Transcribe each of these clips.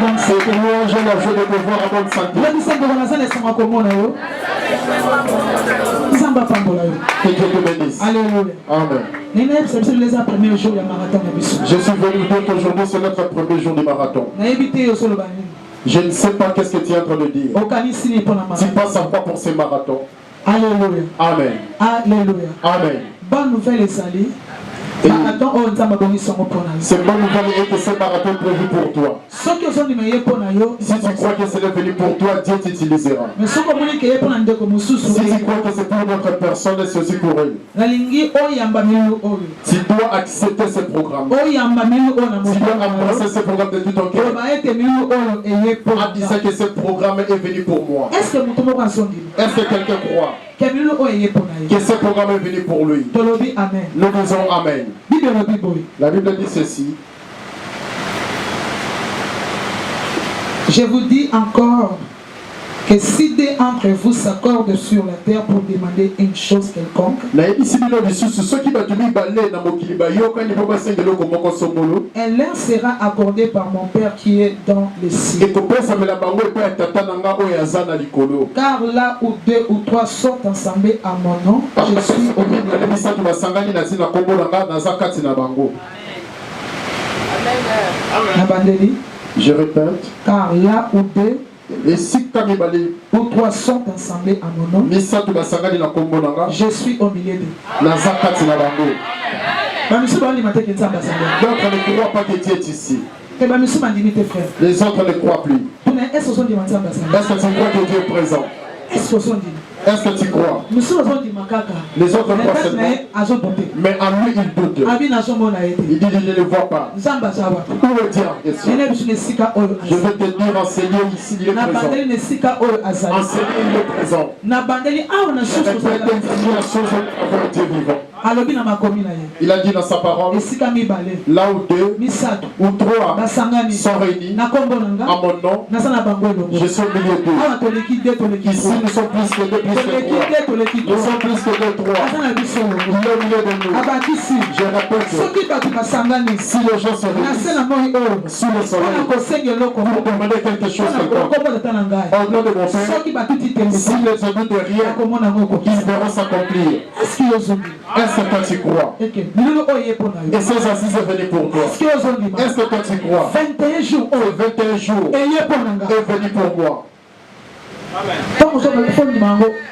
bonne santé. Et moi, j'ai la joie de te voir en bonne santé. Que Dieu te bénisse. Alléluia. Amen. Je suis venu dire qu'aujourd'hui c'est notre premier jour du marathon. Je ne sais pas qu'est-ce que tu es en train de dire. Tu passes à quoi pour ces marathons? Alléluia. Amen. Alléluia. Amen. Bonne nouvelle est allée. C'est bonne nouvelle et que ce marathon prévu pour toi. Si tu crois que c'est venu pour toi, Dieu t'utilisera. Si tu crois que c'est pour notre personne, c'est aussi pour elle. Tu dois accepter ce programme. Tu dois embrasser ce programme de tout ton cœur. En disant que ce programme est venu pour moi. Est-ce que quelqu'un croit que ce programme est venu pour lui? Nous disons Amen. La Bible dit ceci. Je vous dis encore que si des d'entre vous s'accordent sur la terre pour demander une chose quelconque, elle leur sera accordée par mon Père qui est dans les cieux. Car là où 2 ou 3 sont ensemble à mon nom, je suis au milieu. Je répète. Car là où 2 et si ou 3 sont ensemble à mon nom, je suis au milieu d'eux. Donc on ne croit pas que Dieu est ici. Les autres ne croient plus. Est-ce que tu crois que Dieu est présent? Est-ce que tu crois? Les autres croient seulement. Mais en lui, il doute. Il dit, je ne le vois pas. Où est Dieu en question? Je vais te dire, enseigner ici, il est présent. Enseigner, il est présent. Je vais te dire la chose avec Dieu vivant. Il a dit dans sa parole, là où 2 ou 3 sont réunis à mon nom, je suis au milieu d'eux. Ici, nous sommes plus que 2, plus que 3. Nous sommes plus que 2, 3. Il est au milieu de nous. Je répète, si les gens se réunissent sous le soleil pour demander quelque chose au nom de mon Père, si les hommes de rien, ils verront s'accomplir. Est-ce que toi tu crois? Et ces assises est venu pour toi. Est-ce que toi tu crois? 21 jours. 21 jours est venu pour moi.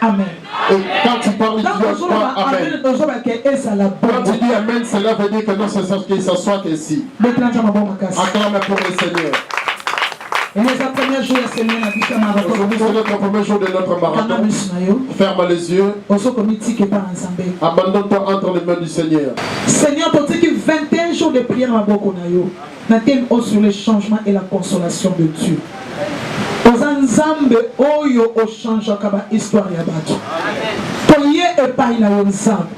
Amen. Et quand tu parles, tu dois pas Amen. Quand tu dis Amen, cela veut dire que non, c'est ça qui s'assoit ici. Acclame pour le Seigneur. Aujourd'hui, c'est notre premier jour de notre marathon. Ferme les yeux. Abandonne-toi entre les mains du Seigneur. Seigneur, pour dire que 21 jours de prière na thème sur le changement et la consolation de Dieu. Nzambe oyo o change kaba histoire ya bato. Toye epai na yo nzambe.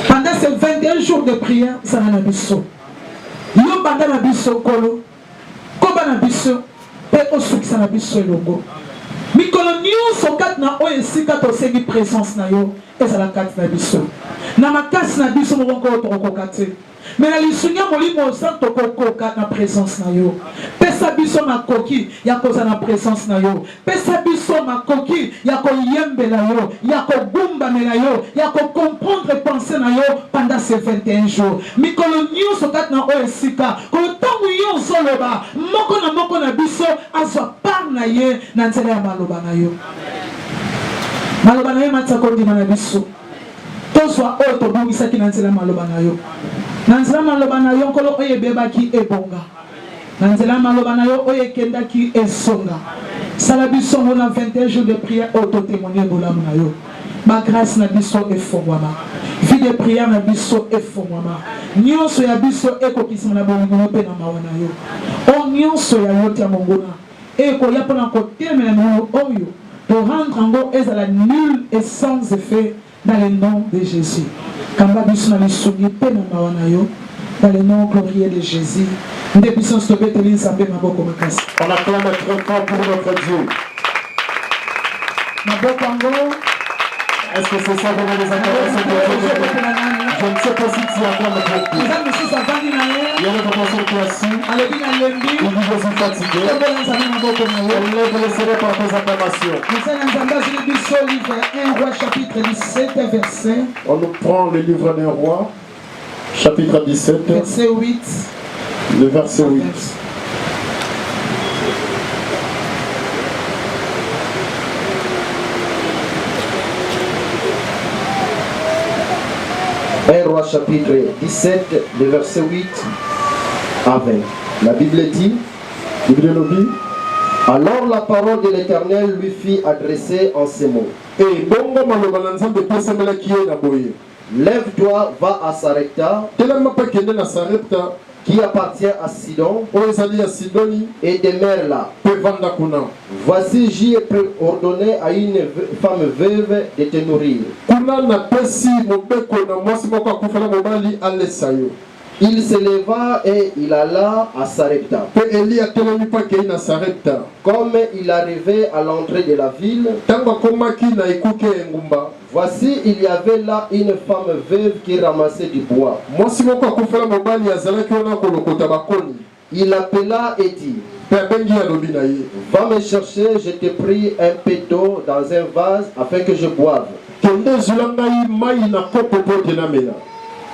Pendant ces 21 jours de prière, ça na biso. Yo banda na biso kolo. Koba na biso. Pe osukisa na biso elongo. Mikolo nyonso kati na oyo esika tosengi présence na yo ezala kati na biso. Na makasi na biso moko tokokoka te. Mais la lisunya molimo santo kokoka na présence na yo. Pesa biso makoki ya koza na présence na yo. Pesa biso makoki ya ko yembela yo, ya ko gumba mela yo, ya ko comprendre penser na yo pendant ces 21 jours. Mikolo nyonso kat na o esika, ko tangu yo soloba, moko na biso azwa par na ye na nzela ya maloba na yo. Maloba na yo matako ndima na biso. Toswa o to bungisa ki na nzela maloba na yo. Nanzela maloba na yo kolo oye bebaki ebonga. Nanzela maloba na yo oye kendaki esonga. Sala biso na 21 jours de prière auto témoigner bolam na yo. Ma grâce na biso efongwama. Vie de prière na biso efongwama. Nyonso ya biso ekokisima na bolingo pe na mawa na yo. O nyonso ya yotia mongona. Eko ya pona ko temela na yo oyo. Pour rendre en go ezala nul et sans effet dans le nom de Jésus. Kamba biso na lisuni pe na mawa na yo. Dans le nom glorieux de Jésus. On acclame très fort pour notre Dieu. Est-ce que c'est ça que vous les acclamez? Je ne sais pas si tu as encore le Il y a une personne qui est assise. Il dit je suis fatigué. Elle lève les serrés par tes acclamations. On nous prend le livre des rois, chapitre 17, verset 8. Le verset 8. 1 Roi chapitre 17, le verset 8 à 20. La Bible dit, alors la parole de l'Éternel lui fit adresser en ces mots. Lève-toi, va à Sarepta, qui appartient à Sidon, et demeure là. Voici, j'y ai ordonné à une femme veuve de te nourrir. Il se leva et il alla à Sarepta. Comme il arrivait à l'entrée de la ville, voici, il y avait là une femme veuve qui ramassait du bois. Il appela et dit, va me chercher, je te prie, un peu d'eau dans un vase afin que je boive.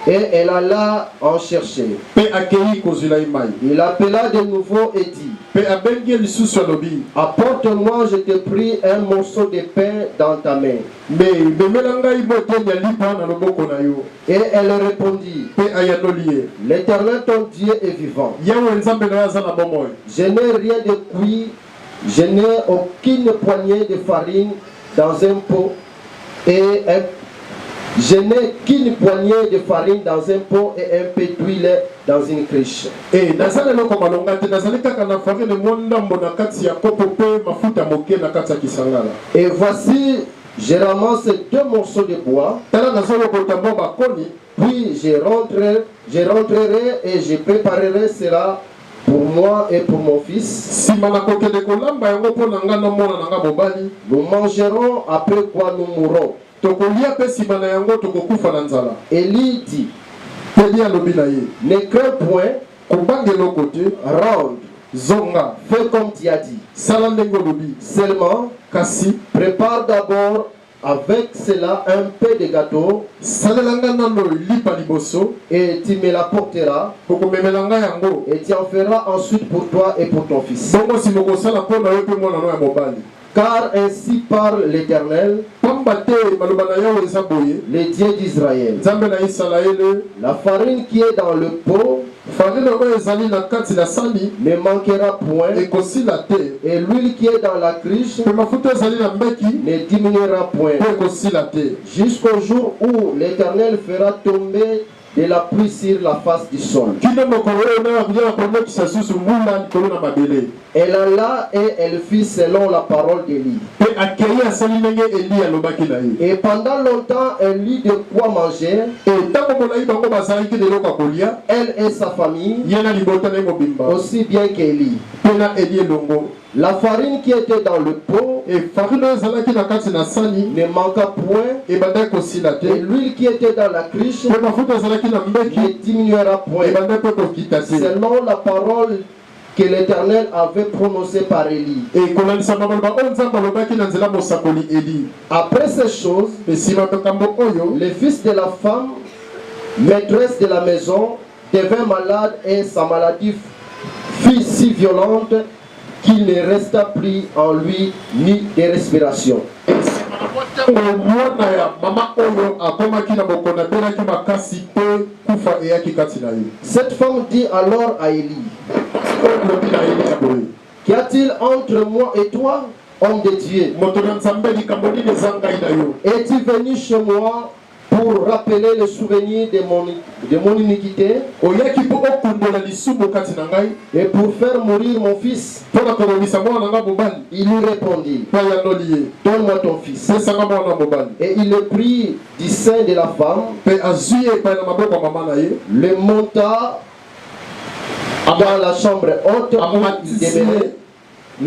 Et elle alla en chercher. Il appela de nouveau et dit, apporte-moi, je te prie, un morceau de pain dans ta main. Et elle répondit, l'Éternel ton Dieu est vivant. Je n'ai rien de cuit, je n'ai aucune poignée de farine dans un pot et je n'ai qu'une poignée de farine dans un pot et un peu d'huile dans une cruche. Et voici, je ramasse 2 morceaux de bois. Puis je rentrerai et je préparerai cela pour moi et pour mon fils. Nous mangerons, après quoi nous mourrons. Élie dit, ne crains point, rentre, fais comme tu as dit. Seulement, prépare d'abord avec cela un peu de gâteau et tu me l'apporteras et tu en feras ensuite pour toi et pour ton fils. Car ainsi parle l'Éternel, le Dieu d'Israël. La farine qui est dans le pot ne manquera point, et l'huile qui est dans la cruche ne diminuera point, jusqu'au jour où l'Éternel fera tomber de la pluie sur la face du sol. Elle alla et elle fit selon la parole d'Élie. Et pendant longtemps, elle lit de quoi manger. Elle et sa famille, aussi bien qu'Élie. La farine qui était dans le pot ne manqua point, et l'huile qui était dans la cruche ne diminuera point, selon la parole que l'Éternel avait prononcée par Élie. Après ces choses, le fils de la femme, maîtresse de la maison, devint malade et sa maladie fut si violente qu'il ne resta plus en lui ni de respiration. Cette femme dit alors à Élie, qu'y a-t-il entre moi et toi, homme de Dieu? Es-tu venu chez moi pour rappeler le souvenir de mon iniquité et pour faire mourir mon fils? Il lui répondit, donne-moi ton fils. Et il le prit du sein de la femme, le monta dans la chambre haute où il demeurait, Il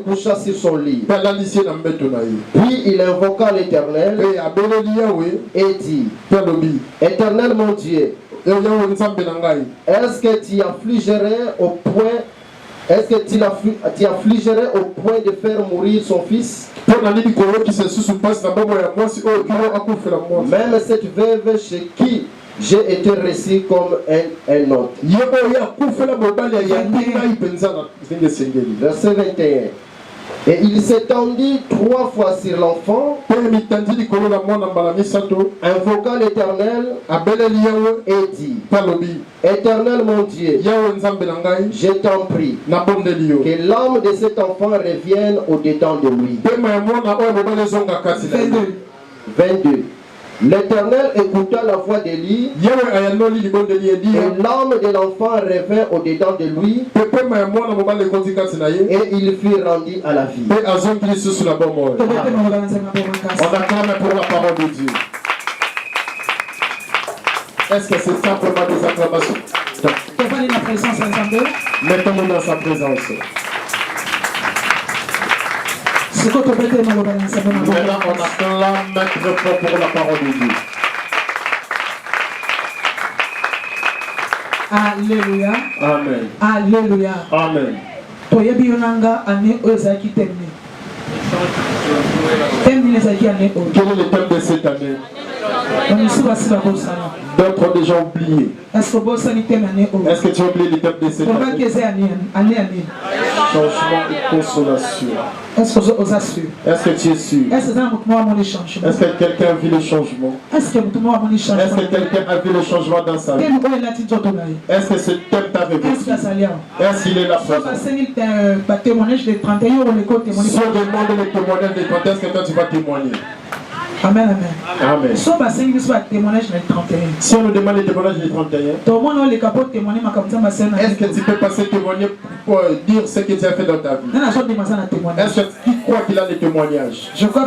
coucha sur son lit. Puis il invoqua l'Éternel et dit: Éternel mon Dieu, est-ce que tu affligerais au point de faire mourir son fils? Même cette veuve chez qui j'ai été reçu comme un autre. Verset 21. Et il s'étendit 3 fois sur l'enfant, invoqua l'Éternel et dit: Éternel mon Dieu, je t'en prie que l'âme de cet enfant revienne au-dedans de lui. 22. L'Éternel écouta la voix d'Élie et l'âme de l'enfant revint au-dedans de lui et il fut rendu à la vie. On acclame pour la parole de Dieu. Est-ce que c'est simplement des acclamations? Mettons-nous dans sa présence. Maintenant, on acclame très fort pour la parole de Dieu. Alléluia. Amen. Alléluia. Amen. Toyebi yonanga ane ozaki temne. Temne ezaki ane o. Quel est le thème de cette année? D'autres ont déjà oublié. Est-ce que tu as oublié le thème de cette année? Changement et consolation. Est-ce que tu es sûr? Est-ce que quelqu'un a vu le changement? Est-ce que quelqu'un a vu le changement dans sa vie? Est-ce que ce thème t'a révélé? Est-ce qu'il est là présent? Si on demande les témoignages des 30, est-ce que toi tu vas témoigner? Amen, amen. Amen. Si on nous demande les témoignages du 31, est-ce que tu peux passer témoigner pour dire ce que tu as fait dans ta vie? Est-ce que tu crois qu'il a des témoignages? Je crois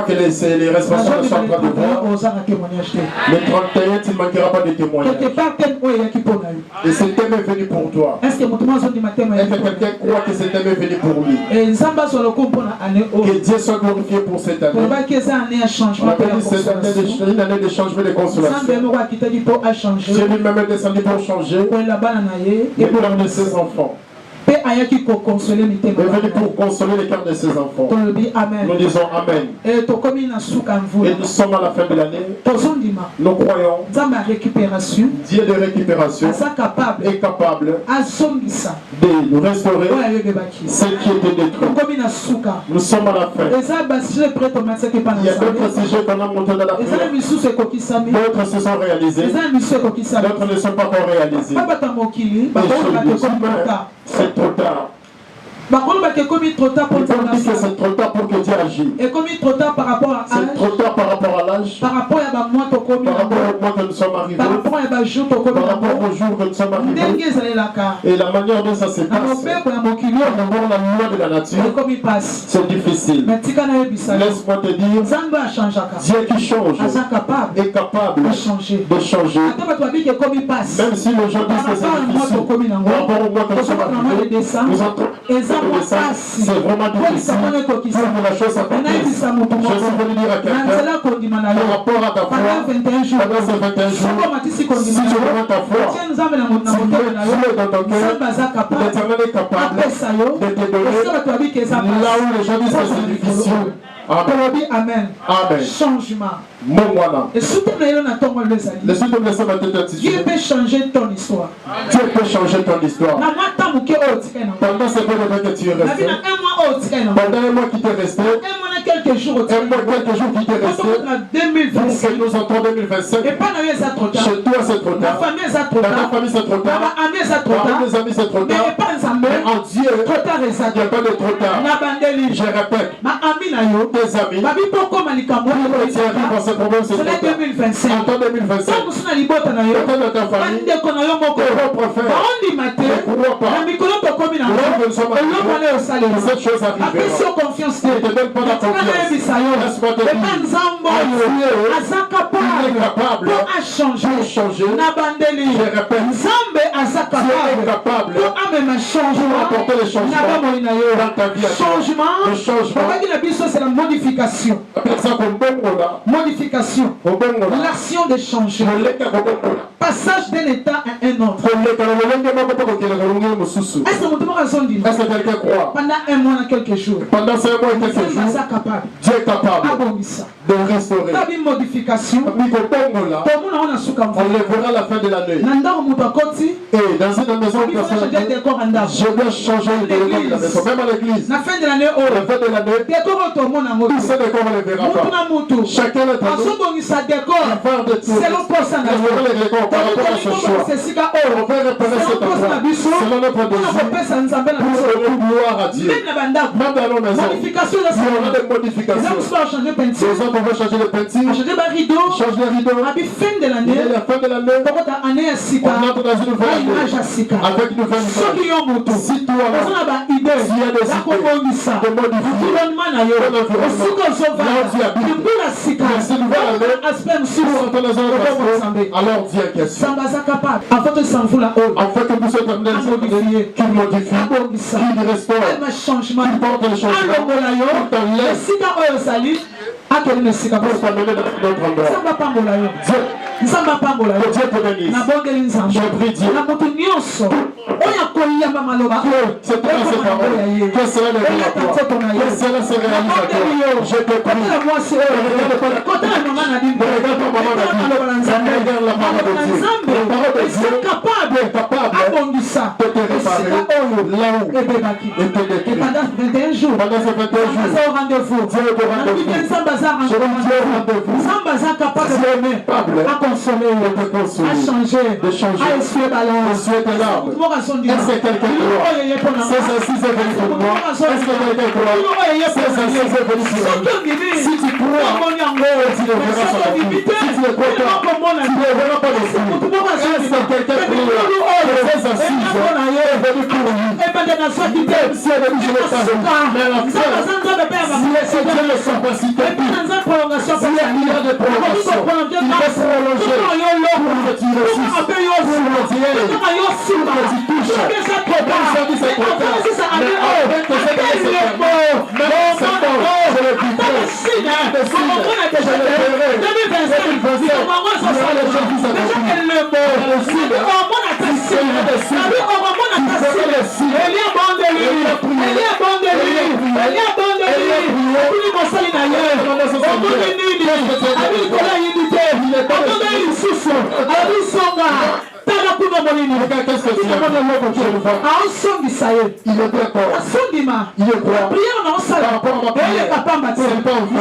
que les responsables sont en train de voir. Le 31, tu ne manqueras pas de témoignages. Et ce thème est venu pour toi. Est-ce que quelqu'un croit que ce thème est venu pour lui? Que Dieu soit glorifié pour cette année. On appelle cette année une année de changement et de consolation. Dieu lui-même est descendu pour changer les cœurs de ses enfants. est venu pour consoler les cœurs de ses enfants. Nous disons Amen. Et nous sommes à la fin de l'année. Nous croyons Dieu de récupération est capable de nous restaurer ce qui était détruit. Nous sommes à la fin. Il y a d'autres sujets qu'on a montés dans la prière. D'autres se sont réalisés. D'autres ne sont pas encore réalisés. C'est trop tard. Ils ont dit que c'est trop tard pour que Dieu agisse. C'est trop tard par rapport à l'âge, par rapport au mois que nous sommes arrivés, par rapport au jour que nous sommes arrivés, et la manière dont ça se passe, par rapport à la loi de la nature, c'est difficile. Laisse-moi te dire, Dieu qui change est capable de changer. Même si les gens disent que c'est difficile, par rapport au mois que nous sommes arrivés, nous entrons. C'est vraiment difficile pour que la chose s'accomplisse. Je suis venu dire à quelqu'un, par rapport à ta foi, pendant ces 21 jours, si tu remets ta foi, si tu es dans ton cœur, l'Éternel est capable de te donner là où les gens disent que c'est difficile. Amen. Amen. Changement. Et surtout, Dieu peut changer ton histoire. Dieu peut changer ton histoire. Pendant ce temps que tu es resté, pendant un mois qui t'est resté, quelques jours qui t'est resté, pour que nous entrons en 2027, chez toi c'est trop tard, dans ta famille c'est trop tard, parmi mes amis c'est trop tard, mais en Dieu, il n'y a pas de trop tard. Je répète, tes amis, c'est 2025. En 2025, autant de ta famille, tes propres frères, ne croient pas. cette chose arrivera. Ne te donne pas la confiance. Laisse-moi te dire, il est capable de changer. Je répète, Dieu est capable d'apporter les changements dans ta vie. Le changement, c'est la modification. Modification. L'action de changer. Passage d'un état à un autre. Est-ce que quelqu'un croit? Pendant un mois et quelques jours. Pendant 5 mois et quelques jours, Dieu est capable de restaurer. Modification. On le verra à la fin de l'année. Et dans une maison personnelle, je dois changer le décor de la maison. Même à l'église. La fin de l'année, tout ce décor, on ne le verra pas. Chacun d'entre nous, il va faire de tout. Le décor par rapport à son choix. On va repérer cet endroit. Selon notre désir. Pour gloire à Dieu. Même dans nos maisons, il y aura des modifications. Les autres vont changer de peinture, changer les rideaux. Et à la fin de l'année, on entre dans une nouvelle année avec une nouvelle image. Si toi, s'il y a des idées de modifier ton environnement, là où tu habites, dans cette nouvelle année, pour entrer dans un espace, alors Dieu est question. En fait que nous sommes amenés qu'il modifie, qu'il restaure, qu'il porte le changement, qu'il t'enlève. Pour t'amener dans notre endroit. Dieu te bénisse. Je prie Dieu. C'est toi ces paroles. Que cela devienne à toi. Que cela se réalise à toi. Je te prie. Ne regarde pas maman Nadine. Regarde la maman Nadine. Regarde la maman de Dieu. La parole de Dieu est capable de te réparer là où et te détruire. Pendant ces 21 jours, Dieu est au rendez-vous. Je dis Dieu au rendez-vous. Dieu est capable à consoler, de te consoler, à changer, de changer, à essuyer tes larmes. Est-ce que quelqu'un croit? C'est ainsi c'est venu pour moi. Est-ce que quelqu'un croit? C'est ainsi c'est venu pour moi. Si tu crois, tu le verras sur la vie. Si tu ne crois pas, tu ne le verras pas non plus. Est-ce que quelqu'un croit? C'est ainsi c'est venu pour lui. Même si elle est venue, je ne l'ai pas vu. Mais la fin, si Dieu ne sont pas si s'il y a des prolongations, il va prolonger pour que tu réussisses, pour que tu aies, pour que tu touches. Comme ça dit, c'est content. Mais après que c'est comme c'est même c'est fort, je le vivrai. Je le verrai. 2025, il y aura les gens qui s'accomplissent. Il y a le signe. Il y a des signes. Il y a bon de lui. Il y a bon de lui. Il y a bon de lui. Qu'est-ce que tu as? Il est d'accord. Il est quoi? Par rapport à ma prière, c'est pas en fait.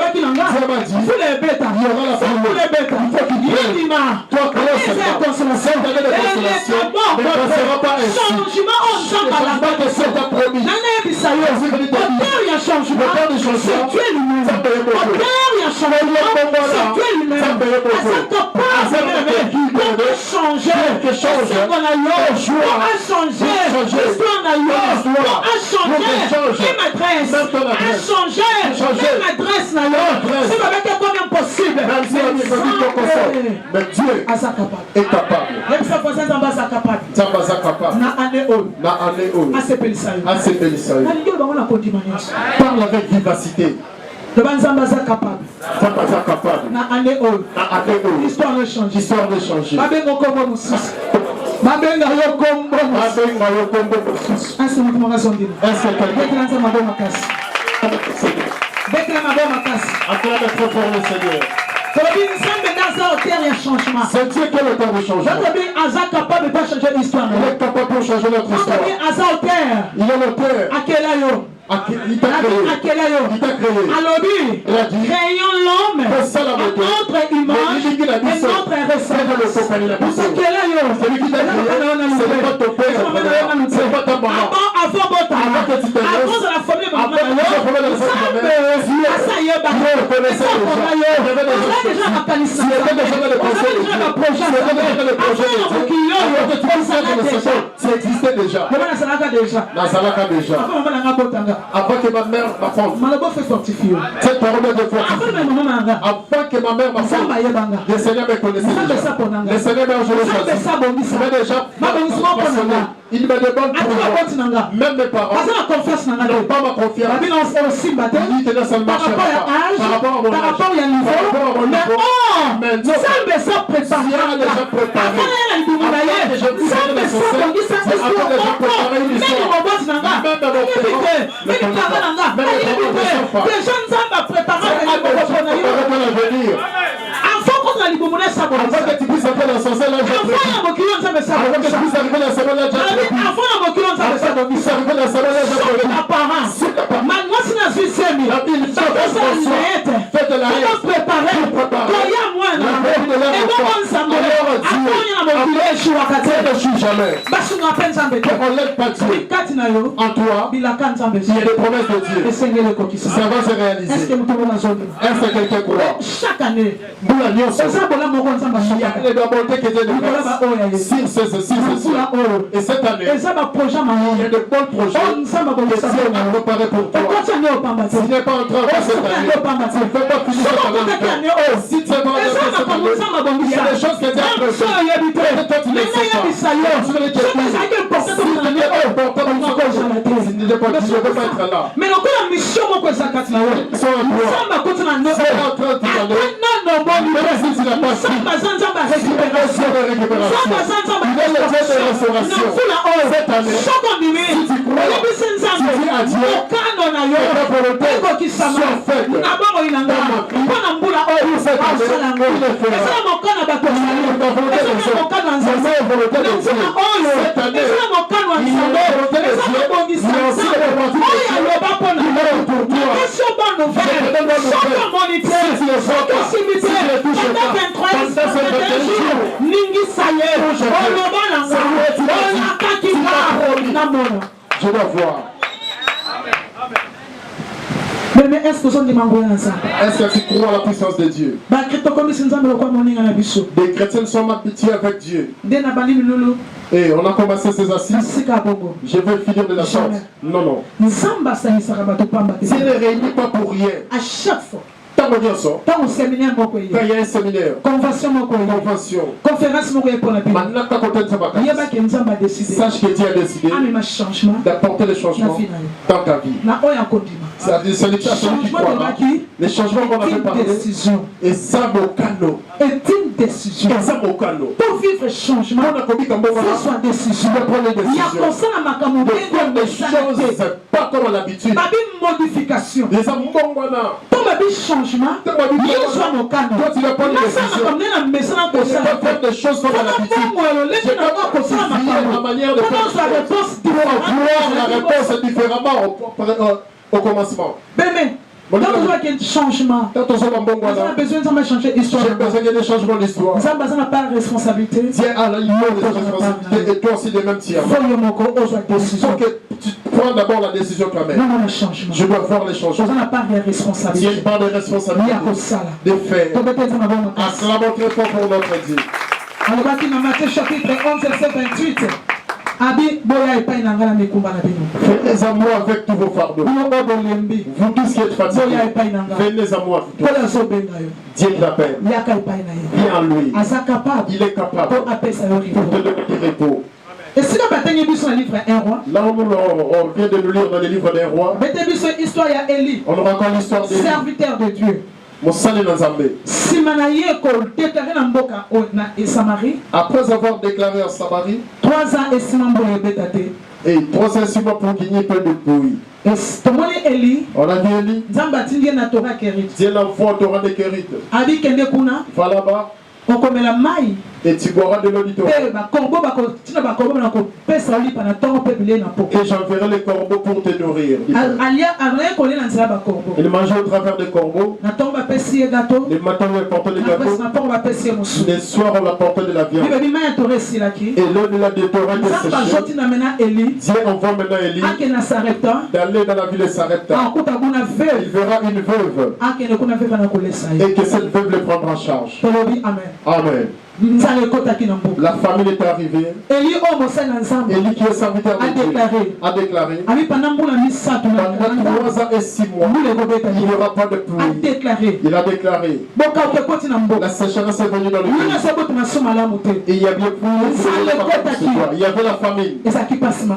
Dieu m'a dit, il y aura la prière. Il faut qu'il prie. Toi, crée cette consolation, de consolation, ne passera pas ainsi. Je ne pense pas que c'est ta promis. Le temps de changement, ça paye beaucoup. Mais Dieu est capable. Parle avec vivacité. L'histoire de changer. C'est Dieu qui est le temps de changement. Il est capable de changer l'histoire. Il est capable de changer notre histoire. Il est l'auteur. Il t'a créé. Il a dit, créons l'homme à notre image et notre ressemblance. C'est lui qui t'a créé. C'est pas ton père, c'est pas ta maman. Avant que tu te laisses, avant que tu déjà. Avant que ma mère m'apprenne. Cette parole est fortifiée. Avant que ma mère m'apprenne. Le Seigneur me connaissait déjà. Le Seigneur m'a joué choisi. Mais déjà, il me demande pour même mes parents n'ont pas ma confiance. Il dit que ça ne marchera pas. Par rapport à mon âge. Mais non, si elle a déjà préparé. Avant que je puisse aller dans son sein, c'est avant déjà préparé une histoire. Même dans mon père, ne connaît pas. Même les parents ne savent pas. C'est à l'avenir. Avant que tu puisses entrer dans son sein, là, j'ai prévu. Avant que tu puisses arriver dans ce moment, là, j'ai prévu. Avant que tu puisses arriver dans ce moment, là, j'ai prévu. La Bible dit que faites de la haine. Pour préparer la veille de leur Dieu. Ne chie jamais. On l'aide pas Dieu. En toi, il y a des promesses de Dieu. Ça va se réaliser. Est-ce que quelqu'un croit? Chaque année, il y a les bontés qui étaient de et cette année, il y a de bons projets que Dieu a préparés pour toi. Si tu n'es pas en train de faire cette année, tu ne peux pas finir cette année. Si tu n'es pas en train de faire cette année, il y a des choses que Dieu a prévues. Peut-être toi tu ne sais pas. Si tu n'es pas important, tu ne peux pas être là. Mais la mission ils sont en toi. C'est en train de t'aller. Même si tu n'as pas su, il y a des choses de récupération. Il y a des choses de restauration. Cette année, si tu crois, si tu dis à Dieu, que ta volonté soit faite dans ma vie, pour cette année, il le fera. Ta volonté de Dieu, c'est la volonté de Dieu. Cette année, il y a la volonté de Dieu, il y a aussi la volonté de Dieu. Il est pour toi. Je te donne la nouvelle. Si tu le sens pas, si tu le touches pas, pendant ces 21 jours, je dois voir. Mais est-ce que tu crois à la puissance de Dieu? Les chrétiens sont habitués avec Dieu. Et on a commencé ces assises. Je vais finir de la sorte. Non, non. Dieu ne réunit pas pour rien. À chaque fois. Quand il y a un séminaire, convention, conférence, sache que Dieu a décidé d'apporter les changements dans ta vie. C'est les changements qui croient là. Les changements qu'on avait parlé. Et ça, mon canot. Est une décision. Pour vivre changement, il faut soit décision. Il y a des choses pas comme à l'habitude. Modification. Les changement. Toi, tu vas prendre des décisions. Je vais faire des choses comme à l'habitude. Je vais pas ma manière de faire les choses. Pour voir la réponse différemment au commencement. Quand on voit qu'il y a un changement, on a besoin de changer l'histoire. J'ai besoin de changement d'histoire. On n'a pas de responsabilité. Dieu a la responsabilité et toi aussi de même tiers. Il faut que tu prends d'abord la décision toi-même. Je dois voir les changements. On n'a pas de responsabilité. Dieu pas de responsabilité. De faire. Acclamons très fort pour notre Dieu. On va dans Matthieu chapitre 11, verset 28. Venez à moi avec tous vos fardeaux. Vous tous qui êtes fatigués, venez à moi. Dieu t'appelle. Viens en lui. Il est capable pour te donner du repos. Là on vient de nous lire dans le livre des rois. On aura encore l'histoire des serviteurs de Dieu. Après avoir déclaré en Samarie, 3 ans et 3 ans pour gagner plein de bruit. On a vu Élie. Dieu l'envoie au Torah de Kérit. Va là-bas. Et tu boiras de l'eau du Torah. Et j'enverrai les corbeaux pour te nourrir. Il mangeait au travers des corbeaux. Les matins on lui apportait des gâteaux. Les soirs on lui apportait de la viande. Et l'eau de la Torah était séchée. Dieu envoie maintenant Élie d'aller dans la ville de Sarepta. Il verra une veuve. Et que cette veuve le prendra en charge. Amen. Amen. La famille est arrivée. Élie qui est serviteur de Dieu a déclaré pendant 3 ans et 6 mois il n'y aura pas de pluie. Il a déclaré la sécheresse est venue dans le pays. Et il y a bien plus. Il y avait la famine.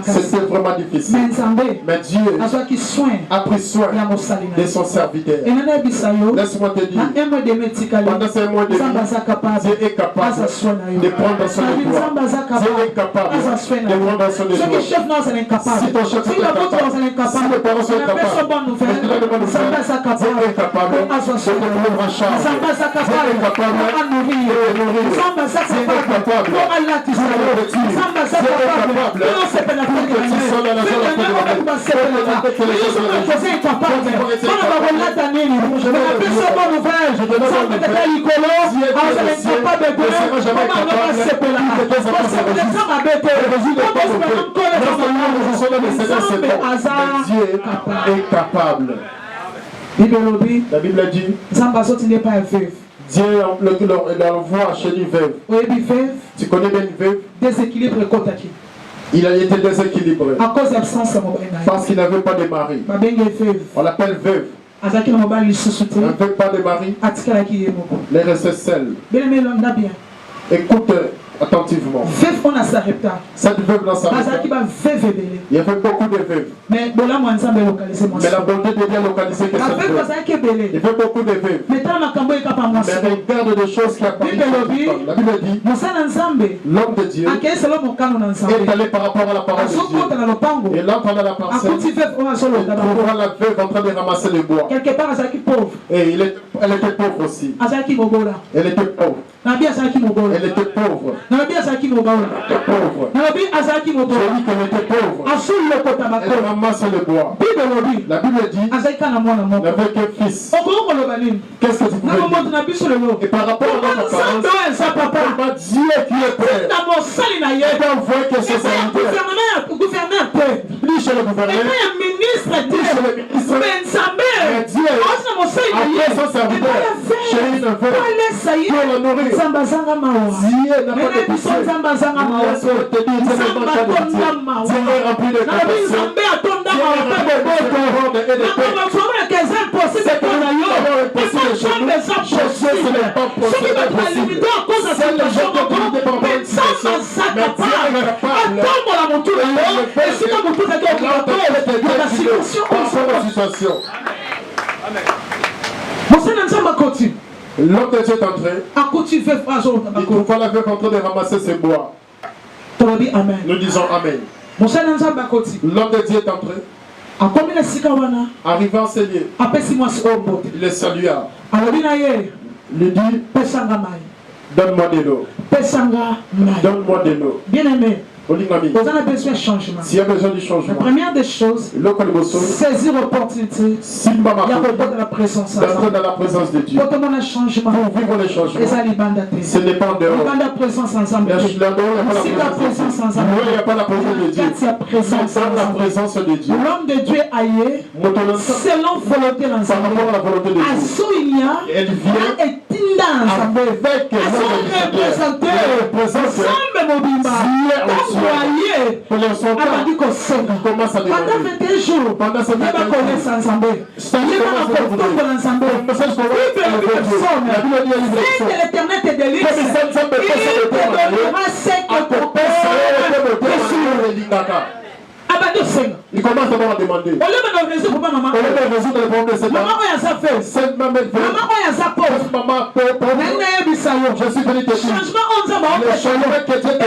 C'était vraiment difficile. Mais Dieu a pris soin de son serviteur. Laisse-moi te dire, pendant ces mois de vie, Dieu est capable de prendre soin de toi. Dieu est capable de prendre soin de toi. Si ton chef est capable, si les parents sont capables, Dieu est capable de te prendre en charge. Dieu est capable de nourrir. Dieu est capable de revêtir. Dieu est capable pour que tu sois dans la zone de Dieu est capable. La Bible dit Dieu l'envoie chez une veuve. Tu connais bien une veuve? Déséquilibre kotaki. Il a été déséquilibré à cause de l'absence de mon parce qu'il n'avait pas de mari. On l'appelle veuve. Elle n'avait pas de mari. Elle est restée seule. Écoute attentivement. Cette veuve dans sa il y avait beaucoup de veuves. Mais la bonté de Dieu a localisé que cette veuve. Il y avait beaucoup de veuves. Mais regarde des choses qui apparaissent. La Bible dit l'homme de Dieu est allé par rapport à la parole de Dieu. Et là, pendant la parcelle, il trouva la veuve en train de ramasser les bois. Quelque part, et elle était pauvre aussi. Elle était pauvre. Elle était pauvre. Elle était pauvre. J'ai dit qu'elle était pauvre. Elle ramasse le bois. La Bible dit qu'elle n'avait qu'un fils. Qu'est-ce que tu pouvais dire? Et par rapport à notre apparence, Dieu qui est prêt. Il va envoyer que ce soit un lui chez le gouverneur, lui chez le ministre, mais Dieu après son serviteur chez une veuve pour la nourrir. Dieu n'a pas de pitié. Laisse-moi te dire, Dieu n'est pas de pitié. Dieu est rempli de compassion. Dieu est rempli de ordre et de paix. C'est pour avoir impossible chez nous. Chez Dieu, ce n'est pas possible. C'est les gens qui ont été par rapport à une situation. Mais Dieu est capable. L'homme de Dieu est entré. Il trouva la veuve en train de ramasser ses bois. Nous disons Amen. L'homme de Dieu est entré. Arrivant à ce lieu, il les salua. Il lui dit donne-moi de l'eau. Donne-moi de l'eau. Bien-aimé, on a besoin de changement. S'il y a besoin du changement, la première des choses, saisir l'opportunité, d'entrer dans la présence de Dieu. Pour vivre les changements, ce n'est pas en dehors. Il n'y a pas la présence ensemble. Il n'y a pas la présence de Dieu. C'est la présence de Dieu. L'homme de Dieu aillé, selon volonté l'ensemble. Elle vient avec commence à demander. Pendant 21 jours, pendant ce temps, l'Éternel te délivre. Il te donnera ce que ton père. Il commence à demander. Au lieu de résoudre le problème de cette maman, cette maman, je suis venu te dire. Le changement que Dieu te donne.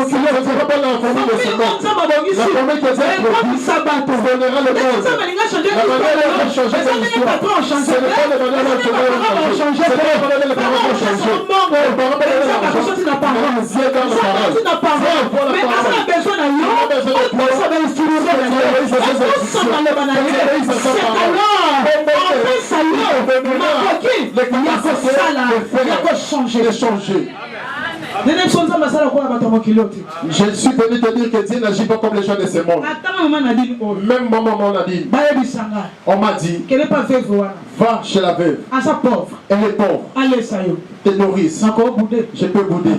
Si ne sera pas la famille de ce monde, la famille que Dieu a produit donnera le monde. La manière de changer l'histoire, ce n'est pas la manière dont les parents vont changer. Ce n'est pas la manière dont les parents vont changer. Les parents vont la parole. Dieu donne la parole. Mais parce qu'on a besoin d'un changer. Je suis venu te dire que Dieu n'agit pas comme les gens de ce monde. Même ma maman l'a dit. On m'a dit, va chez la veuve. Elle est pauvre. Te nourrissent. Je peux bouder.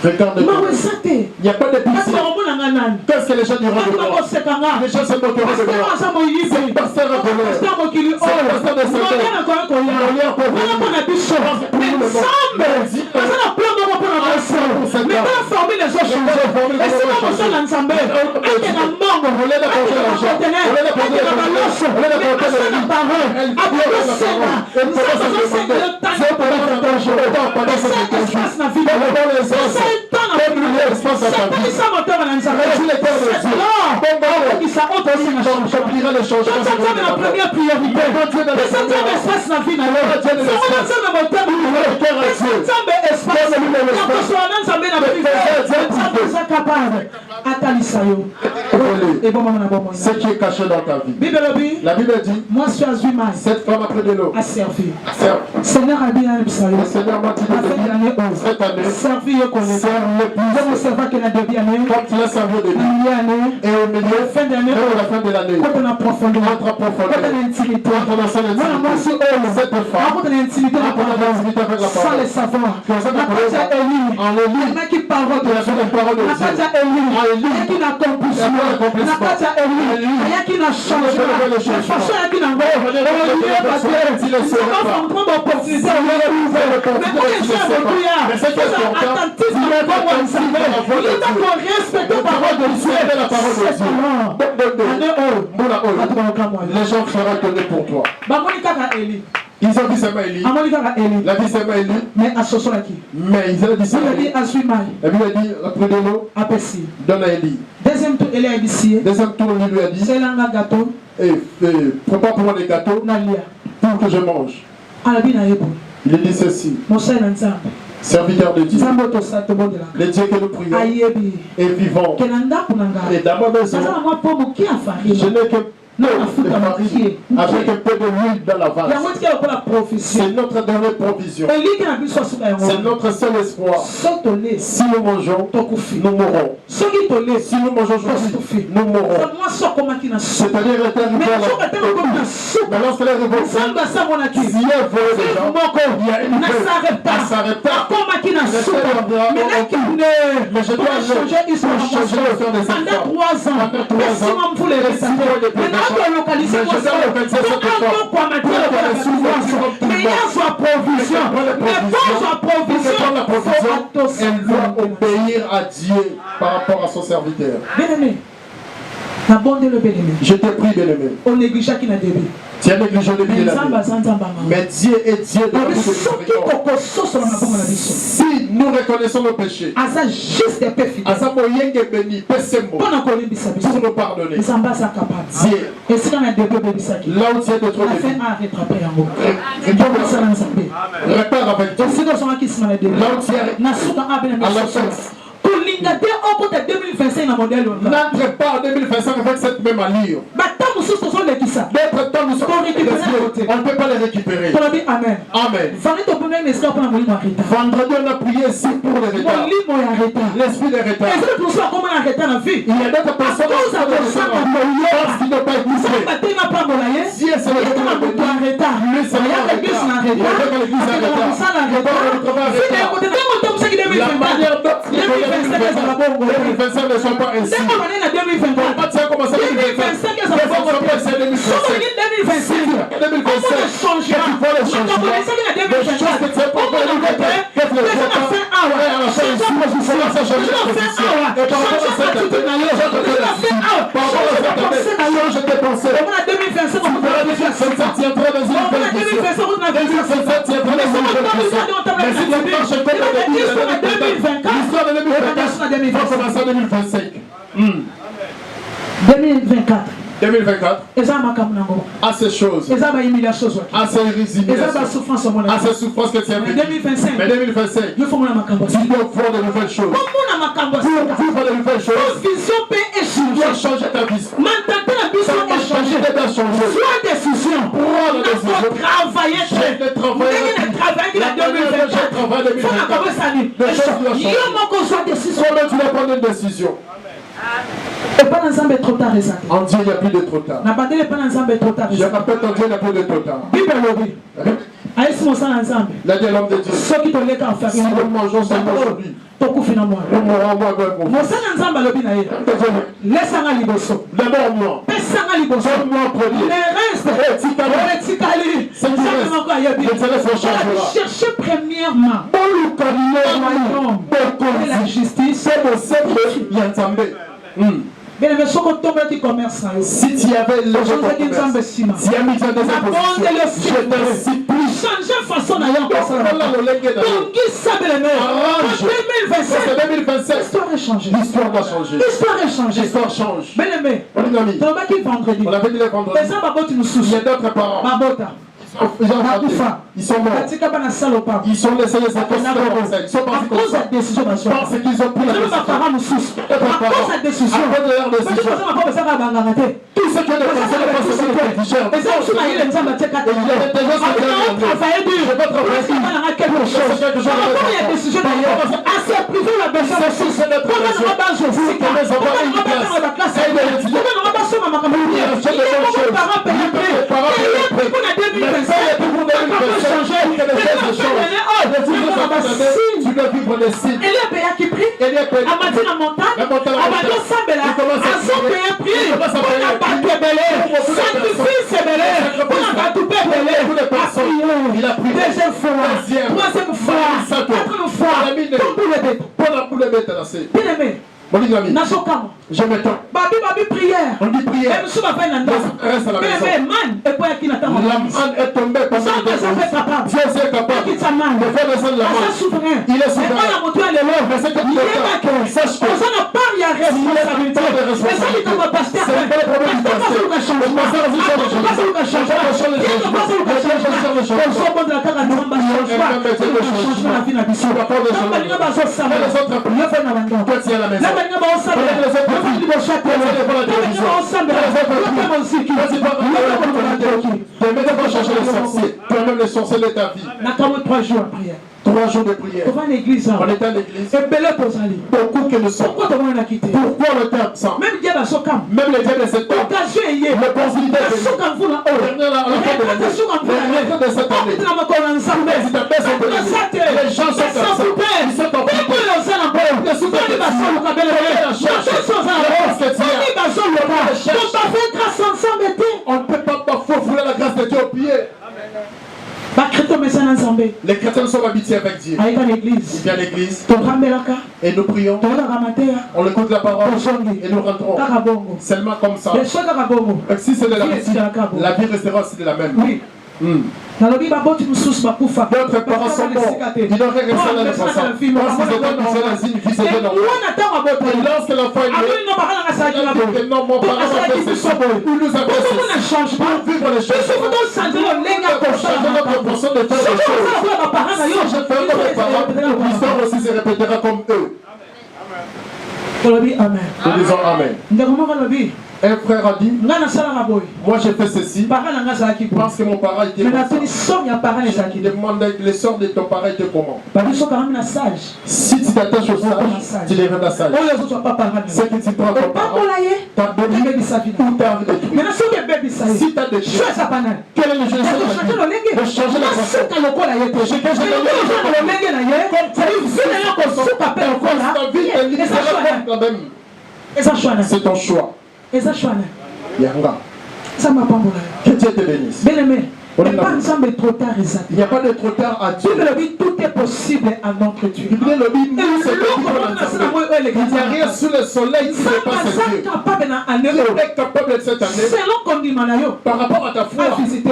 Regarde-moi. Il n'y a pas de pitié. Qu'est-ce que les gens diront de moi? Les gens se moqueront de moi. C'est le pasteur en colère. C'est le pasteur de ce qui est caché dans ta vie. La Bible dit, cette femme après de l'eau a servi. Le Seigneur m'a dit cette année, servir quand tu l'as servi au début et au milieu, fin d'année, et à la fin de l'année, quand on a profondément, quand on a l'intimité, cette femme, quand on a l'intimité avec la parole, sans le savoir, en Élie, qui parle de la parole de Dieu, qui n'accomplissement, qui n'a changé, qui n'a les gens feront donner pour toi. Ils ont dit c'est Élie. La vie c'est Élie. Mais ils ont dit c'est Élie. Et puis il a dit après de l'eau, donne à Élie. Deuxième tour, il lui a dit prépare pour moi des gâteaux pour que je mange. Il a dit ceci. Serviteur de Dieu, le Dieu que nous prions est vivant. Et dans ma maison, je n'ai que avec un peu de l'huile dans la vase. C'est notre dernière provision. C'est notre seul espoir. Si nous mangeons, nous mourrons. Si nous mangeons, nous mourrons. C'est-à-dire l'éternité. Mais lorsque les révoltés, il y a une veuve, elle s'arrête pas. Mais je dois changer le faire des enfants. Pendant 3 ans, elle doit obéir à Dieu par rapport à son serviteur. Je te prie, bien-aimé. Tu as négligé le bien de la vie. Mais Dieu est Dieu de la vie. Si nous reconnaissons nos péchés, Asa moyen est béni, pour nous pardonner. Dieu, là où tu es de trop béni, répare avec toi. Là où tu es à l'absence. N'entre pas en 2025 avec cette même allure. D'autres temps, nous sommes on ne peut pas les récupérer. Amen. Amen. Vendredi, on a prié ici pour les retards. L'esprit des retards. Il y a d'autres personnes qui n'ont pas écouté. Si elles se retrouvent en retard, mais c'est l'église en retard. La manière dont 2025 ne soit pas ainsi. Pas de ça commencer 2025. 2024 à ces choses, à ces humiliations, à ces souffrances que tu as vécues. Mais 2025, tu dois voir de nouvelles choses. Pour vivre de nouvelles choses, tu dois changer ta vie. Ta mentalité doit changer. Prends la décision. Travailler. La dernière fois, j'ai travaillé 2024. Toi-même, tu dois prendre une décision. En Dieu, il n'y a plus de trop tard. Je rappelle qu'en Dieu, il n'y a plus de trop tard. La dit l'homme de Dieu. Si nous mangeons seulement aujourd'hui, nous mourrons moi avec mon fils. D'abord moi. Donne-moi en premier. Cherchez premièrement la justice. Si tu avais le si a mis dans des positions, je ne sais plus. Changer façon d'ailleurs. Donc, en 2027, l'histoire a changé. L'histoire doit changer. L'histoire a changé. L'histoire change. Bien aimé. On l'avait dit le vendredi. Il y a d'autres parents. Ils sont morts. Ils sont laissés les enfants. Ils sont partis comme ça. Parce qu'ils ont pris la décision. À cause de leur décision. Tout ce que les personnes pensent que c'est intelligent. Il y a des gens qui disent, je vais travailler. Il y a des décisions d'ailleurs. Assez privé la personne. C'est notre raison. Pour les enfants, ils classent. Ça, il est étudié. Tu dois vivre les signes. Il a pris deuxième fois, troisième fois, pour les bêtes lancées. Mon ami, je m'étends. On dit prière. Reste à la maison. La manne est tombée pendant le débat. Dieu est capable de faire descendre la manne. Il est souverain. Mais c'est que tu es sache que il est pas de responsabilité. C'est pas le problème du passé. Le passé a changé les toi-même les sorciers de ta vie. 3 jours de prière. On est à l'église. Beaucoup que nous sommes. Pourquoi le temps absent? Même les diables de cette temps. L'opportunité de cette année. Les gens sont absents. Ils sont en on ne peut pas fouler la grâce de Dieu au pied. Les chrétiens sont habitués avec Dieu. Il vient à l'église et nous prions. On écoute la parole et nous rentrons. Seulement comme ça. Si c'est de la musique, la vie restera aussi de la même. D'autres parents sont morts. Ils n'auraient resté dans les passants. Parce qu'ils étaient dans une vie de l'enfant. Et lorsque l'enfant est né, il a dit que non, mon parent a fait ceci. Ou nous avons ceci. Pour vivre les choses. Pour changer notre façon de faire les choses. Si je fais comme mes parents, l'histoire aussi se répétera comme eux. Amen. Nous disons Amen. Un frère a dit, moi j'ai fait ceci parce que mon parent était comme ça. Je demandais les sorts de ton parent étaient comment. Si tu t'attaches au sage, tu les rends sage. C'est que tu prends ton parent, t'as donné ou t'as envie de tout. Si t'as des choses, quel est le jeu de changer la façon. C'est ton choix. Yanga. Que Dieu te bénisse. Il n'y a pas de trop tard à Dieu. Tout est possible à notre Dieu. Il n'y a rien sous le soleil qui n'est pas ce Dieu. Tu es capable de cette année, par rapport à ta foi, qui te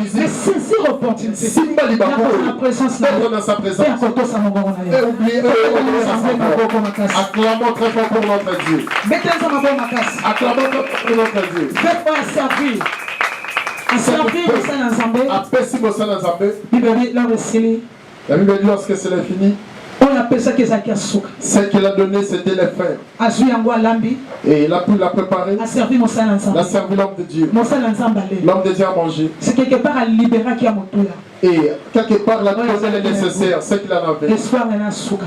visite, d'être dans sa présence. Et oubliez, acclamons très fort pour notre Dieu. Acclamons très fort pour notre Dieu. La Bible dit lorsque c'est fini, ce qu'il a donné c'était les frères. Et il a pu la préparer. Il a servi l'homme de Dieu. L'homme de Dieu a mangé. C'est quelque part à libérer qui a mon tour. Et quelque part, la donné le nécessaire, ce qu'il en avait.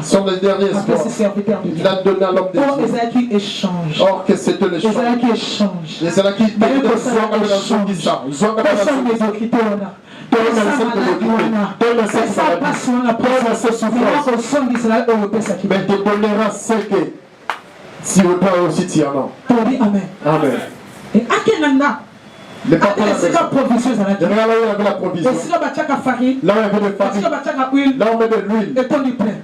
Son le dernier espoir. Il a donné à l'homme de Dieu. Or que c'était le change. Les Ézéchiel qui mais te donnera ce que si vous toi aussi tu en as. Amen. Amen. Et Akenanda. Le papa là où il y avait la provision. Là où il y avait de farine. Là où il y avait de l'huile.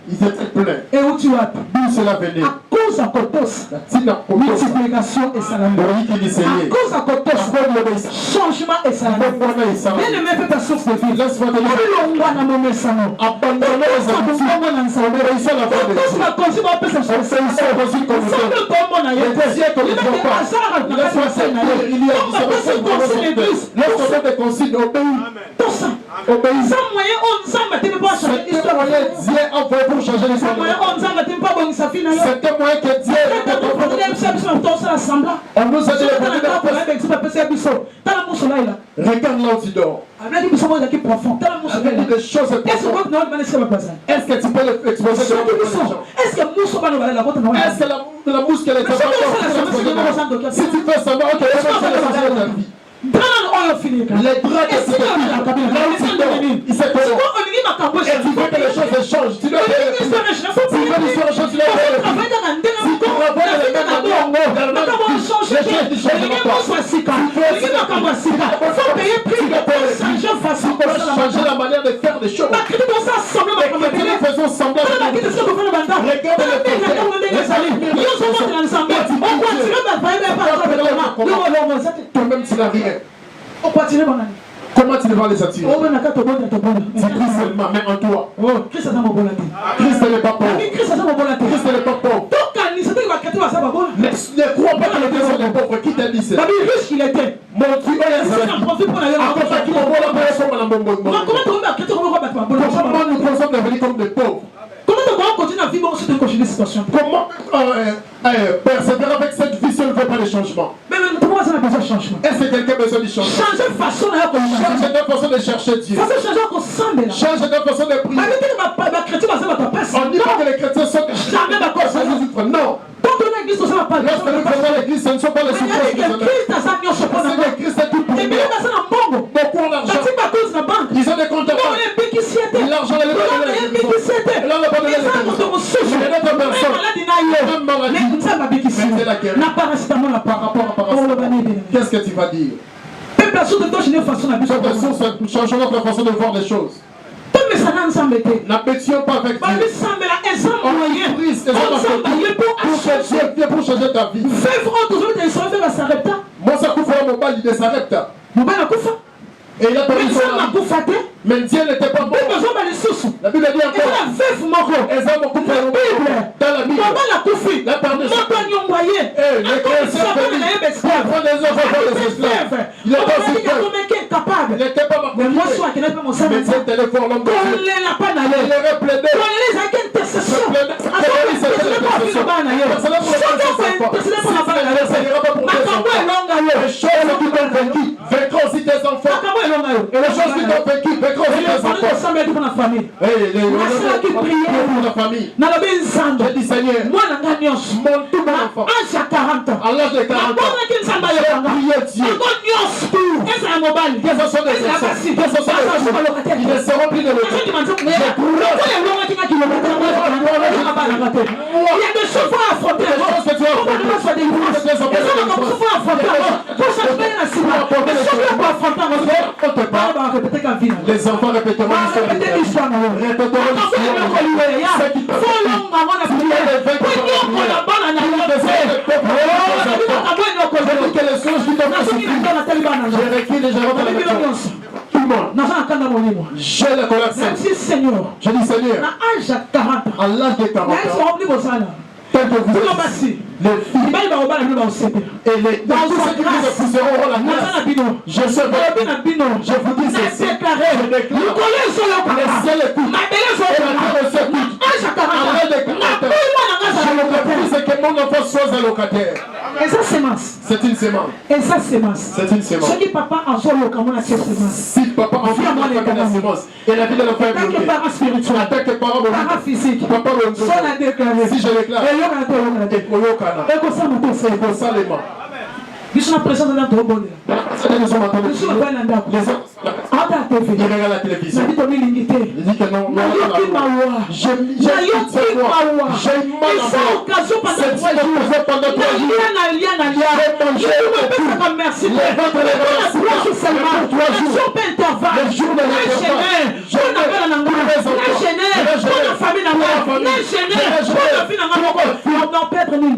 Ils étaient pleins. Et où tu vas? D'où cela venait? À cause de Kotos. Multiplication et salamé. À cause de Kotos. Changement et salamé. Bien aimé, fais ta source de vie. Laisse-moi te dire. Abandonnez les habitudes. Réussir la foi de Dieu. Lorsqu'on te consigne, obéis. Obéis. C'était moyen Dieu a envoyé pour changer l'histoire. C'était moyen que Dieu a on nous a dit regarde là où tu dors. Des choses profondes. Est-ce que tu peux l'exposer devant les gens? Est-ce que la mouche qu'elle est encore? Si tu fais savoir que elle va changer ta vie. Les draps de ce là où tu dors, il s'est fait. Et tu veux que les choses changent. Tu veux que les choses changent. Tu veux si tu travailles les mêmes manières, les choses ne changeront pas. Il faut changer la manière de faire des choses. Les faisons semblant de regarde toi-même tu n'as rien. Comment tu vas les attirer? Tu pries seulement, mais en toi. Christ n'est pas pauvre. Christ n'est pas pauvre. Ne crois pas que le Dieu est pauvre. Qui t'a dit ça? Mon Dieu comment nous pensons devenir comme des pauvres? Comment persévérer avec cette vie si on ne veut pas de changement? Est-ce que quelqu'un a besoin de changer? Change ta façon de chercher Dieu. Change ta façon de prier. On dit pas que les chrétiens sont jamais d'accord sur les autres. Non. Lorsque nous faisons l'église, ce ne sont pas les souffrances. C'est que Christ est tout pour nous. Beaucoup en argent. Ils ont des comptes à banque. L'argent est le là, on n'a pas donné les choses. Il y a d'autres personnes. Même maladie. Mais c'est laquelle? Par rapport à parasite. Qu'est-ce que tu vas dire? Changeons notre façon de voir les choses. N'appétions pas avec Dieu. On prie pour changer ta vie. Moi, ça couvre mon bal, il s'arrête. Et il a perdu son âme. Mais Dieu n'était pas bon. La Bible dit encore. Esaü m'a coupé dans la Bible. La perdu son âme. Et les chrétiens pour prendre les enfants des esclaves. Il était aussi capable. Il n'était pas ma mais Dieu était fort l'homme de Dieu. Il aurait plaidé. Vaincront aussi tes enfants. Et les choses qui t'ont vécu, vaincront aussi tes enfants. Et les pour la famille. J'ai dit Seigneur, tout mon enfant. À l'âge de 40 ans, j'ai prié Dieu. Quels sont des enfants? Ils ne seront plus de l'autre. Il y a des choses à affronter. Les enfants répéteront l'histoire. Répéteront l'histoire. J'ai la colère sainte. Je dis Seigneur. À l'âge de 40 ans. Tel que vous êtes, les filles et les tous ceux qui vous pousseront la grâce. Je vous dis ceci. Je déclare les ciels écoutent et la terre aussi écoute. À l'âge de 40 ans, je ne peux plus ce que mon enfant soit un locataire. Et ça, sémence. C'est une sémence. Et ça, sémence. C'est une sémence. Ce qui papa a fait le camon, c'est sémence. Si papa a fait la sémence, et la vie de l'enfant est bloquée. En tant que parent spirituel, en tant que parent physique, papa le si je déclare, et ça les mains. Je suis la présence de notre bonheur. Je suis le il regarde la télévision. Il dit que non, j'ai mal pendant 3 jours.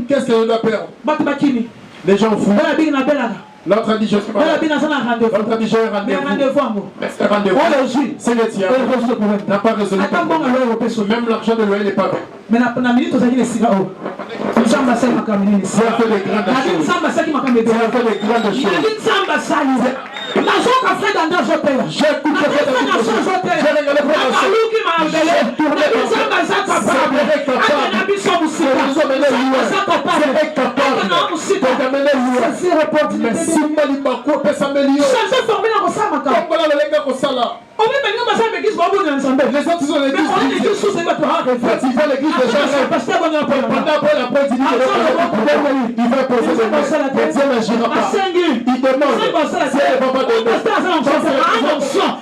Qu'est-ce que je dois perdre? Les gens fous. L'autre a dit je suis malade. L'autre a dit j'ai un rendez-vous. Mais ce rendez-vous, c'est le tien. N'a pas résolu. Même l'argent de loyer n'est pas vrai. Mais la minute, vous avez les cigares. Ça a fait des grandes choses. Ça a fait des grandes choses. J'ai écouté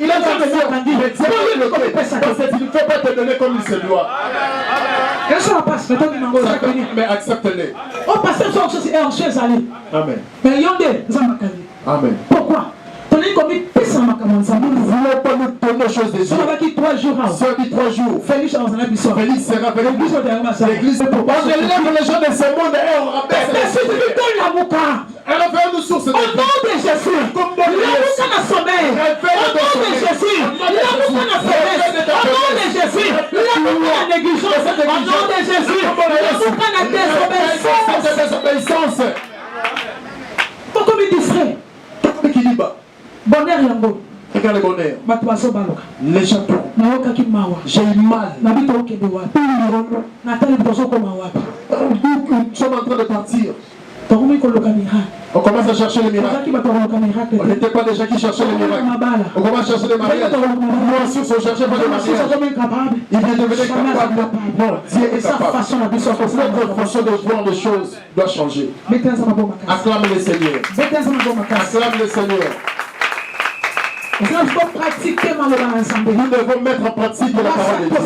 il a il ne faut pas te donner comme il se doit. Mais accepte-les. Amen. Amen. Pourquoi? Nous ne voulons pas nous donner les choses des yeux. Si on dit 3 jours, Félix sera avec l'église. On élève les gens de ce monde et on rabaisse elle a fait une source de vie. Au nom de Jésus, l'amour qu'on a sommeil. Au nom de Jésus, l'amour qu'on a faiblesse. Au nom de Jésus, l'amour qu'on a négligence. Au nom de Jésus, l'amour qu'on a désobéissance. Pourquoi me distrait? Bonheur yango. Regarde le bonheur. Les Japon. J'ai eu mal. Nous sommes en train de partir. On commence à chercher les miracles. On n'était pas des gens qui cherchaient les miracles. On commence à chercher les mariages. Moi aussi, on ne cherchait pas les mariages. Il est devenu capable. Non, Dieu est capable. Notre façon de voir les choses doit changer. Acclame le Seigneur. Acclame le Seigneur. Nous devons mettre en pratique la parole de Dieu.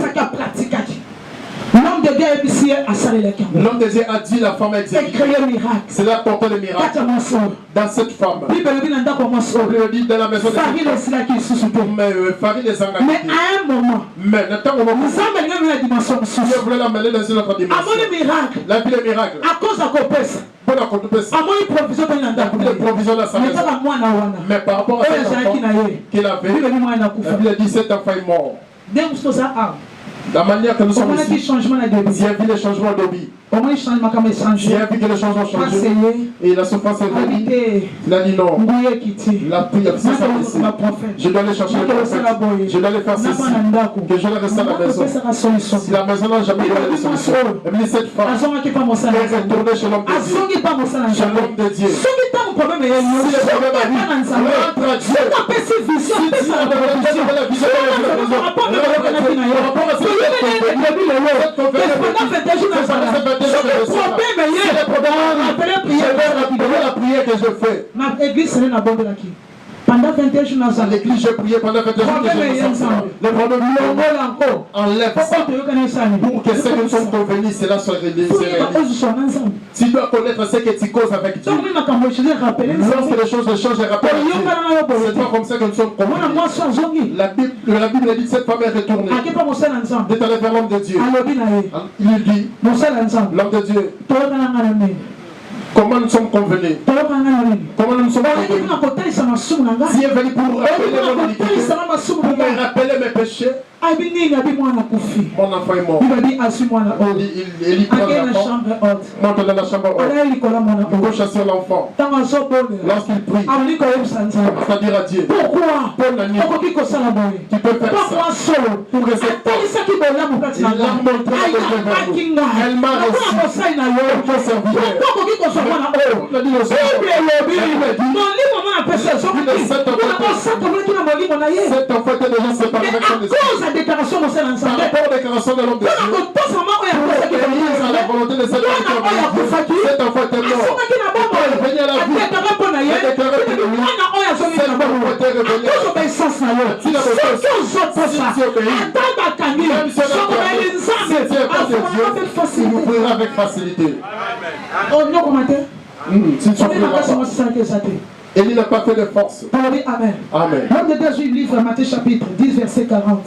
L'homme de Dieu est ici à saler. L'homme de Dieu a dit la femme a exécuté. C'est là porter le miracle. Dans cette femme. La Bible dit dans la maison de Farine est engagée. Mais à un moment, nous avons la dimension. Dieu voulait l'amener dans une autre dimension. La vie est miracle. À cause de la peste. Mais par rapport à cet enfant qu'il avait, la Bible dit cet enfant est mort. La manière que nous sommes ici, Dieu a vu les changements de vie. Dieu a vu que les changements ont changé. Et la souffrance est venue. Il a dit non. La prière, c'est ça. Je dois aller chercher le prophète. Je dois aller faire ceci. Que je vais rester à la maison. Si la maison n'a jamais donné de solution. Et puis cette femme est retournée chez l'homme de Dieu. Chez l'homme de Dieu. Si le problème arrive, rentre à Dieu. Si Dieu a la vision par rapport à cette la prière que je fais. Pendant 21 jours, à l'église, j'ai prié pendant 21 jours. Le problème enlève ça. Pour que ce que nous sommes convenus, cela soit réalisé. Tu dois connaître ce que tu causes avec Dieu. Lorsque les choses changent, rappelle Dieu. C'est pas comme ça que nous sommes convenus. La Bible dit que cette femme est retournée. D'être allée vers l'homme de Dieu. Il lui dit, l'homme de Dieu, comment nous sommes convenus? Comment nous sommes convenus? Dieu est venu pour rappeler mon iniquité, pour me rappeler mes péchés. Mon enfant est mort. Il a dit assume-moi la haute. Il prend la l'enfant. chambre haute. Monte dans la chambre haute. Il faut chasser l'enfant. Lorsqu'il prie, c'est-à-dire à Dieu. Pourquoi? Tu peux faire ça. Pour rester fort. Il l'a montré elle m'a reçu. Pourquoi servir? Cet enfant était déjà séparé avec son esprit. Par rapport aux déclarations de l'homme de Dieu, à la volonté de cet enfant était mort. Il revenait à la vie. Il a déclaré que lui, cet enfant était revenu. S'il a il vous priera avec facilité. Si tu et il n'a pas fait de force. Amen. Amen. L'homme de Dieu livre Matthieu chapitre 10 verset 40.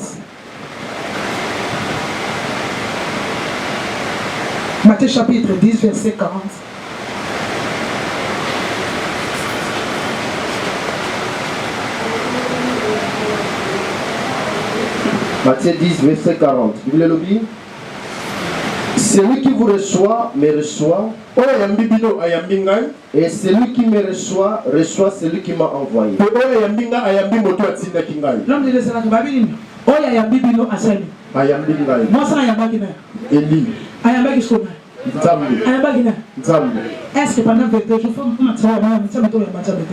Matthieu chapitre 10 verset 40. Matthieu 10 verset 40. Vous voulez le lire? Celui qui vous reçoit me reçoit. Et celui qui me reçoit, reçoit celui qui m'a envoyé. L'homme de Dieu c'est là que Babylone. Oya yambibino asali. Moi ça yambaki na. Eli. Ayambaki soma. Nzambe. Ayambaki na. Nzambe. Est-ce que pendant 20 jours, je fais un matin, je vais tout yamba nzambe.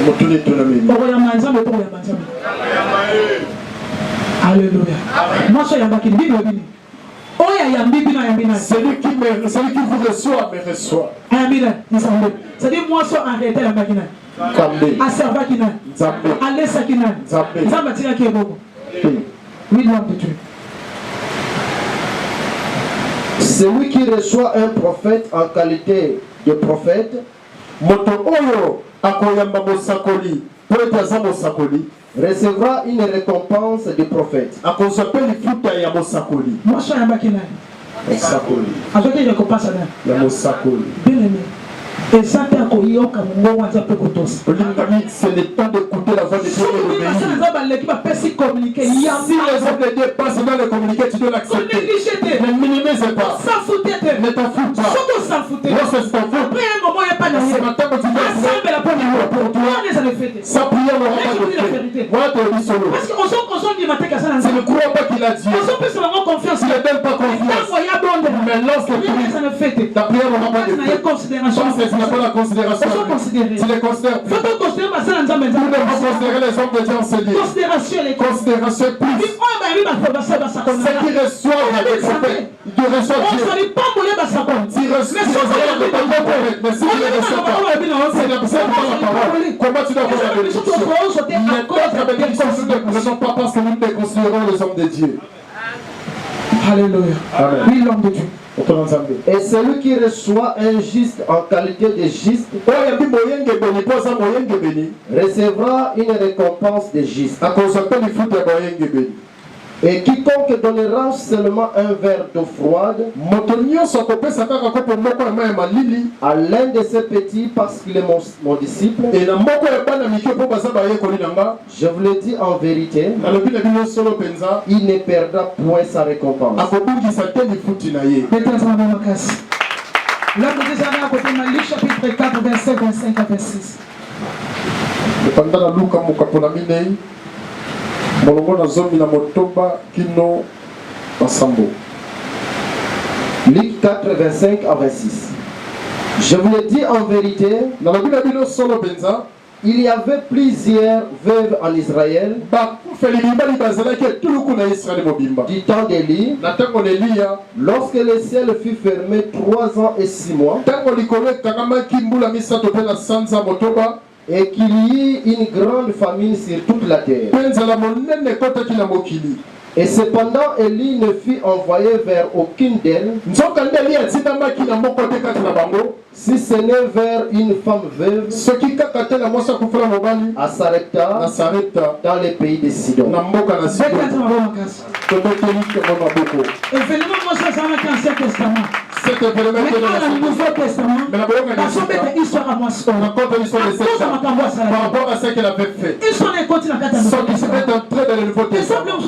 Motule to na mimi. Oya yamba nzambe to yamba nzambe. Alléluia. Moi ça yambaki Bible bini. Oya yambibino yambina. Celui qui vous reçoit me reçoit. Ayambina nzambe. C'est-à-dire moi ça arrêter yambaki na. Nzambe. Aservaki na. Nzambe. Alesaki na. Nzambe. Nzambe tira ki eboko. Oui, l'homme de Dieu. Celui qui reçoit un prophète en qualité de prophète, moto oyo akoyamba mosakoli, poetaza mosakoli, recevra une récompense de prophète. Akozapeli futa ya mosakoli. Moi je suis yambaki na. Mosakoli. Azoki récompense na. Ya mosakoli. Bien aimé. Et ça t'a koyoka mungo wanza pe kotos. C'est le temps d'écouter la voix de Dieu et d'obéir. Si les hommes de Dieu passent dans le communiqué, tu dois l'accepter. Ne minimise pas. Ne t'en fous pas. Lorsque tu t'en fous, ce matin que tu dois pour toi, sa prière n'aura pas de fait. Voilà ton lit solo. Parce qu'on Tu ne crois pas qu'il a dit. Tu ne donnes pas confiance. Mais lorsque tu pries, ta prière n'aura pas de fait. Tu n'as pas la considération. Tu les considères plus. Vous devez considérer les hommes de Dieu en ce lieu. Considération plus. Ceux qui reçoivent les prophètes, ils reçoivent Dieu. Tu reçois mais si tu ne reçois pas, c'est n'absorbe pas la parole. Comment tu dois voir la bénédiction? Les autres bénédictions, nous ne prenons pas parce que nous ne considérons les hommes de Dieu. Alléluia. Amen. Oui, l'homme de Dieu. Et celui qui reçoit un juste en qualité de juste recevra une récompense de juste. Et quiconque donnera seulement un verre d'eau froide à l'un de ses petits parce qu'il est mon disciple, je vous le dis en vérité, il ne perdra point sa récompense. L'homme de Dieu à côté de Luc chapitre 4, verset 25 à 26. Luc 4, 25 à 26. Je vous le dis en vérité, il y avait plusieurs veuves en Israël du temps d'Élie, lorsque le ciel fut fermé 3 ans et 6 mois, et qu'il y eut une grande famine sur toute la terre. Et cependant, Élie ne fut envoyé vers aucune d'elles, si ce n'est vers une femme veuve, à Sarepta, dans les pays de Sidon. Cet événement est dans le Nouveau Testament. Mais la par rapport à ce qu'il avait fait. Son disciple est entré dans le Nouveau Testament.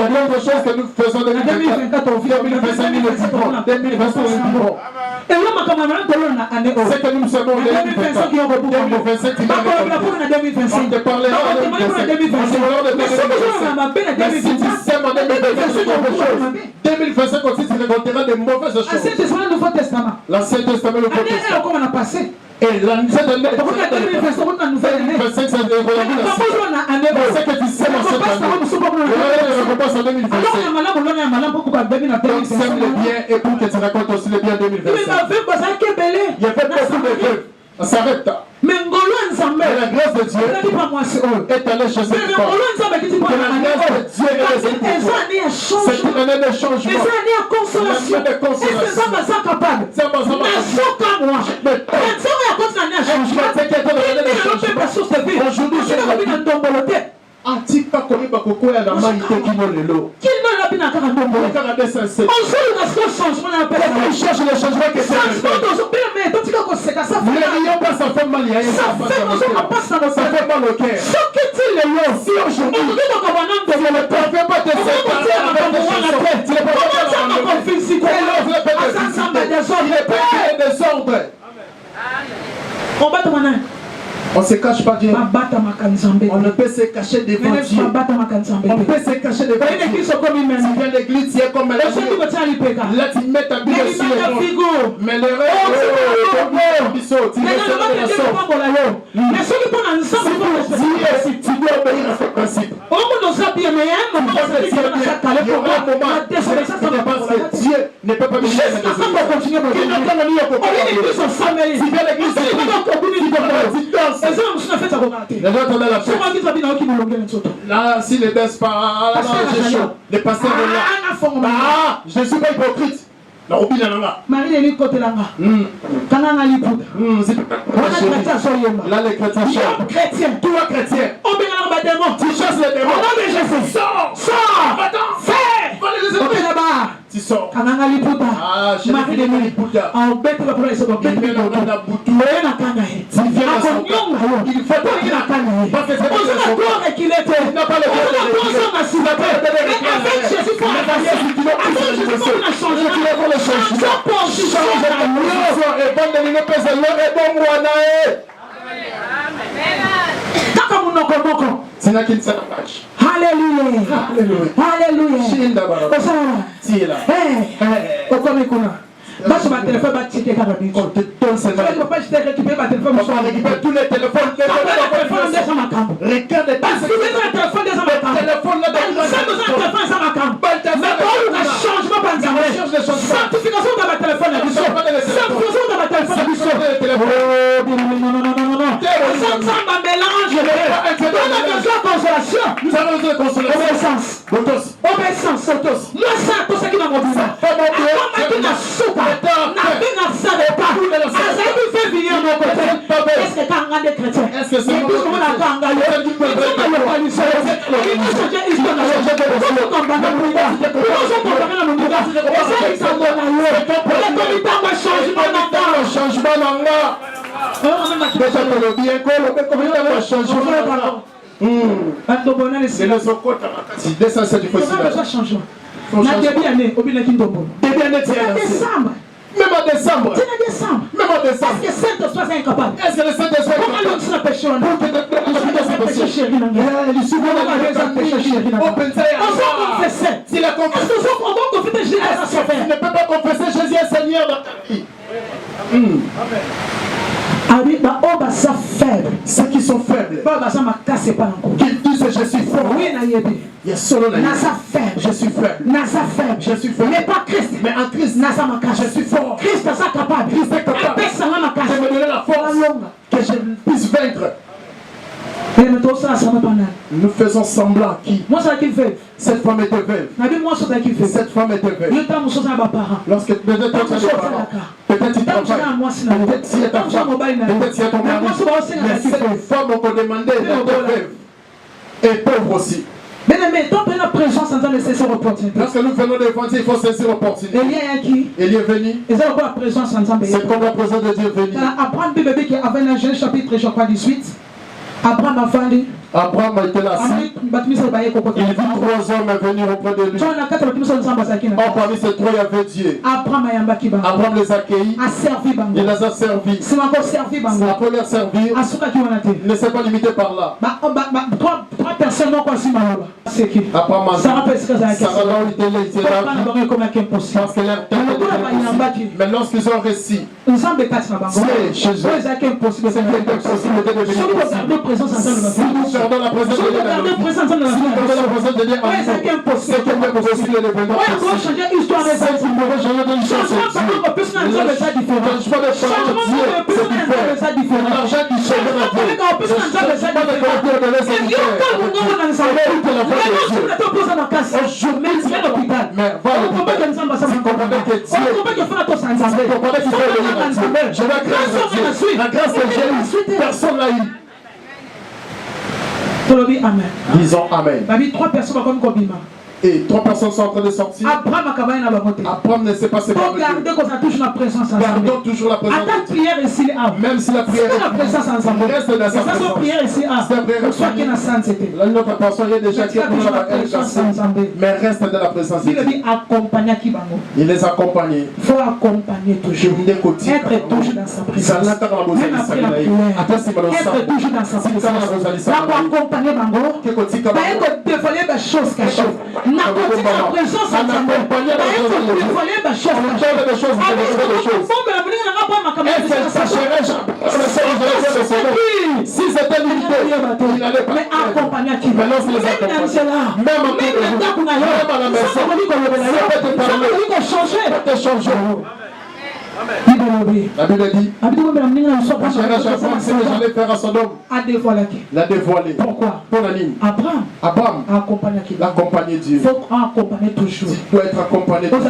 d'autres choses que nous faisons en 2024. 2025, nous le vivons. 2025, nous le vivons. C'est que nous savons en 2025, 2025, il va récolter. On te parlera en 2025. Mais si tu sèmes en 2025, 2025 aussi, tu récolteras des mauvaises choses. L'Ancien Testament, le Nouveau Testament. L'Ancien Testament, le Nouveau Testament. Comment on a passé? Et cette année, 2025, ça déroule c'est que tu sèmes en cette année. Et récompense en 2025. Donc sème le bien et pour que tu récoltes aussi le bien en 2025. Il y avait beaucoup de vœux. Ça s'arrête. Mais la grâce de Dieu est allée chez cette femme. Que la grâce de Dieu est allée chez cette femme. C'est une année de changement. Une année de consolation. Aujourd'hui, je atika koyeba kokoya na mai te kino lelo. On cherche le changement que c'est. Ne rions pas, ça fait mal. Ça fait mal au cœur. Si aujourd'hui, tu ne peux pas te séparer avec des chansons, tu ne peux pas te désordre. On ne se cache pas Dieu. On ne peut se cacher devant Dieu. On peut se cacher devant Dieu. Si bien l'église, c'est comme elle est. Là, tu mets ta Bible sur les gens. Mais le reste, tu mets sur le si tu dois obéir à ce principe. Il y aura un moment où Dieu ne peut pas me laisser. Si bien l'église, là, si les baisse pas, j'ai chaud. Les pasteurs sont là. Ah, je ne suis pas hypocrite. La roubine est là. Marie est côté là. Là, les chrétiens chantent. Toi, chrétien. Tu chasses les démons. Sors. Fais. Là-bas. Tu sors. Ah, je Marie de Liputa. En bête, la police va bien la boutou. Il vient à son corps. Il faut pas qu'il a canné. Parce que c'est le corps et qu'il était. Il n'a pas le corps. Il n'a pas le corps. Avec Jésus, pour la vie, tu vas changer. Tu vas le changer. Et bon, il ne peut pas le bon moine. C'est là qu'il s'attache. Alléluia. Alléluia. Bah, sur ma téléphone, va checker quand même. On te donne ce matin. Je ne peux pas récupérer ma téléphone. On va récupérer tous les téléphones. Regarde les téléphones. Parce que les téléphones des amateurs. Téléphone là dans le téléphone des amateurs. Mais pour le changement, pas de certification dans ma téléphone. Certification dans ma téléphone. Non. Ça m'a mélangé. On a besoin de consolation. Nous avons besoin de consolation. Obéissance. Moi, ça, tout ce qui m'a montré. Est-ce que c'est même en décembre. Même en décembre. Est-ce que Saint-Esprit est incapable? Est-ce que le Saint-Esprit est incapable? S'il a confessé, tu ne peux pas confesser Jésus est Seigneur dans ta vie. Ceux qui sont faibles, qu'ils disent je suis fort. Il y a solo je suis faible. Mais pas Christ. Mais en Christ, je suis fort. Christ est capable. Christ est capable de me donner la force que je puisse vaincre. Nous faisons semblant qui? Cette femme était veuve. Cette femme était veuve. Lorsque peut-être tu as des parents, peut-être tu travailles, peut-être si tu ta femme, peut-être si tu ton mari, mais cette femme on demandé d'être veuve et pauvre aussi. Lorsque nous venons de l'évangile, il faut saisir l'opportunité. Élie est venu. C'est comme la présence de Dieu est venue. Apprendre Bible qui avait dans Genèse chapitre, je crois, 18. Abraham était là. Il vit 3 hommes venir auprès de lui. Or, parmi ces 3, il y avait Dieu. Abraham les a accueillis. Il les a servis. La première servir ne s'est pas limité par là. Trois personnes n'ont pas si mal. C'est qui? Sarah peut se caser. Parce que leur tête est. Mais lorsqu'ils ont réussi, c'est chez eux. C'est impossible de venir. Si nous perdons la présence de Dieu, si nous perdons la présence de Dieu, c'est impossible de venir. C'est une mauvaise journée de l'histoire. C'est différent. Je parle de Dieu, c'est différent. L'argent qui change la vie. Je parle de caractère de l'Église. Mais va à l'hôpital. Si vous comprenez que Dieu, si vous comprenez qu'il faut le Dieu, je vais créer la grâce de Dieu. Personne n'a eu. Disons Amen. Et 3 personnes sont en train de sortir. Abraham ne sait pas se faire. Gardons toujours la présence de Dieu. Même si la prière est reste dans sa présence. Là, notre personne est déjà qui mais reste dans la présence de Dieu. Il les accompagne. Il faut accompagner toujours. Être toujours dans sa présence. Même après la prière. Être toujours dans sa présence. Là, pour accompagner Bango, il faut dévoiler des choses cachées. La présence de si c'était limité, il n'allait pas. Mais accompagner qui? Mais lorsqu'il les accompagne, même à la maison, ça peut te changer. La Bible dit, j'allais faire à Sodome. La dévoiler. Pourquoi? Pour la ligne. Abraham accompagner Dieu. Il faut accompagner toujours. Tu dois être accompagné. Même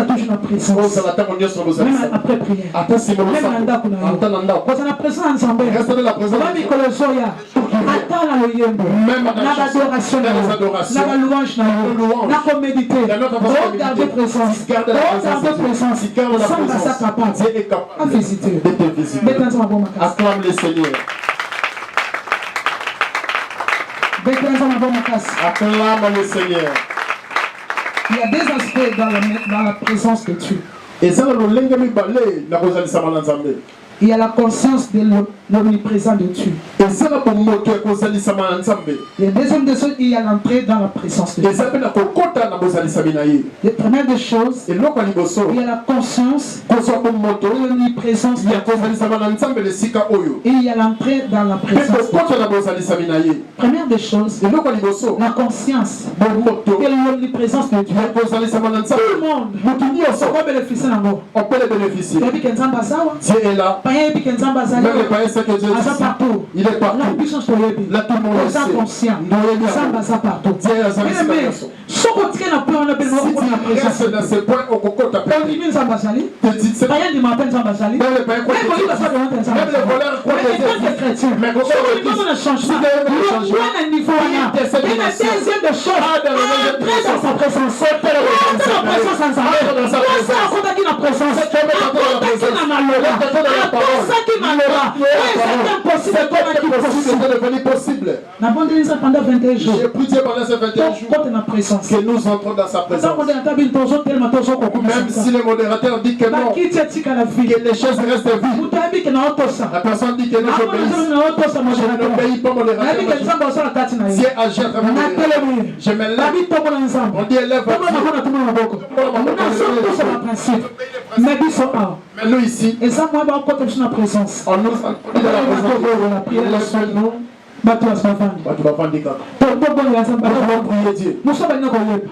après prière. Même la présence ensemble. Reste de la présence. Même dans l'adoration, la louange, la méditer. Garde la présence. Garde la présence. Dieu est capable de te visiter. Acclame le Seigneur. Acclame le Seigneur. Il y a des aspects dans la présence de Dieu. Et ça, le il y a la conscience de l'omniprésence de Dieu. Et ça, la deuxième des choses, il y a l'entrée dans la présence de Dieu. La première des choses, il y a la conscience de l'omniprésence de Dieu. Et il y a l'entrée dans la présence de Dieu. Première des choses, la conscience de l'omniprésence de Dieu. Tout le monde peut bénéficier d'abord. On peut les bénéficier. Dieu est là. Même les païens savent que Dieu est partout. Il est partout. Là, tout le monde le sait. Dieu est là. Si tu restes dans ce point, on cocotte ta paix. Même les païens croient que Dieu est. Même les voleurs croient que Dieu est. Mais comment on change ça? Il y a deuxième de choses. Entrer dans sa présence. Pendant 21 jours. J'ai prié pendant ces 21 jours que nous entrons dans sa présence. Même si le modérateur dit que non, que les choses restent vides. La personne dit que non, je n'obéis pas au modérateur. Dieu agit à travers moi. Je me lève. On dit élève-toi. Mais nous ici, et ça, moi, je la présence. On nous a dit dans la présence.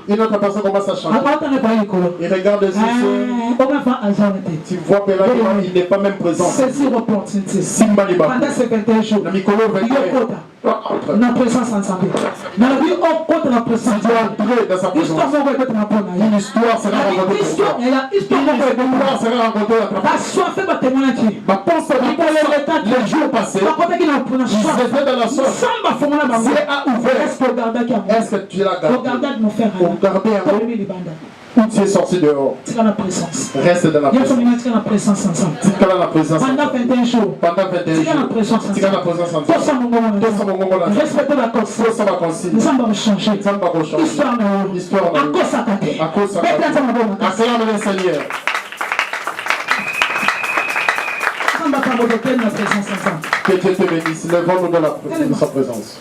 Et notre personne commence à chanter. Il regarde les yeux. Tu vois que il n'est pas même présent. Pendant ces 21 jours, la présence ensemble. Dans la vie, on compte la présence. L'histoire sera rencontrée. L'histoire sera rencontrée. Les jours passés, ils étaient dans la sorte. Dieu a ouvert. Est-ce que tu l'as gardé? Regardez Où tu es sorti dehors. Tika la présence. Reste dans la présence. Tika la présence ensemble. Tika la présence. Pendant 21 jours. Pendant 21 jours. Tika la présence ensemble. Tika la présence ensemble. Respectez la consigne. Nous allons changer. Histoire à cause à côté. À cause à côté. Acclame le Seigneur. Que Dieu te bénisse. Lèvons-nous dans sa présence.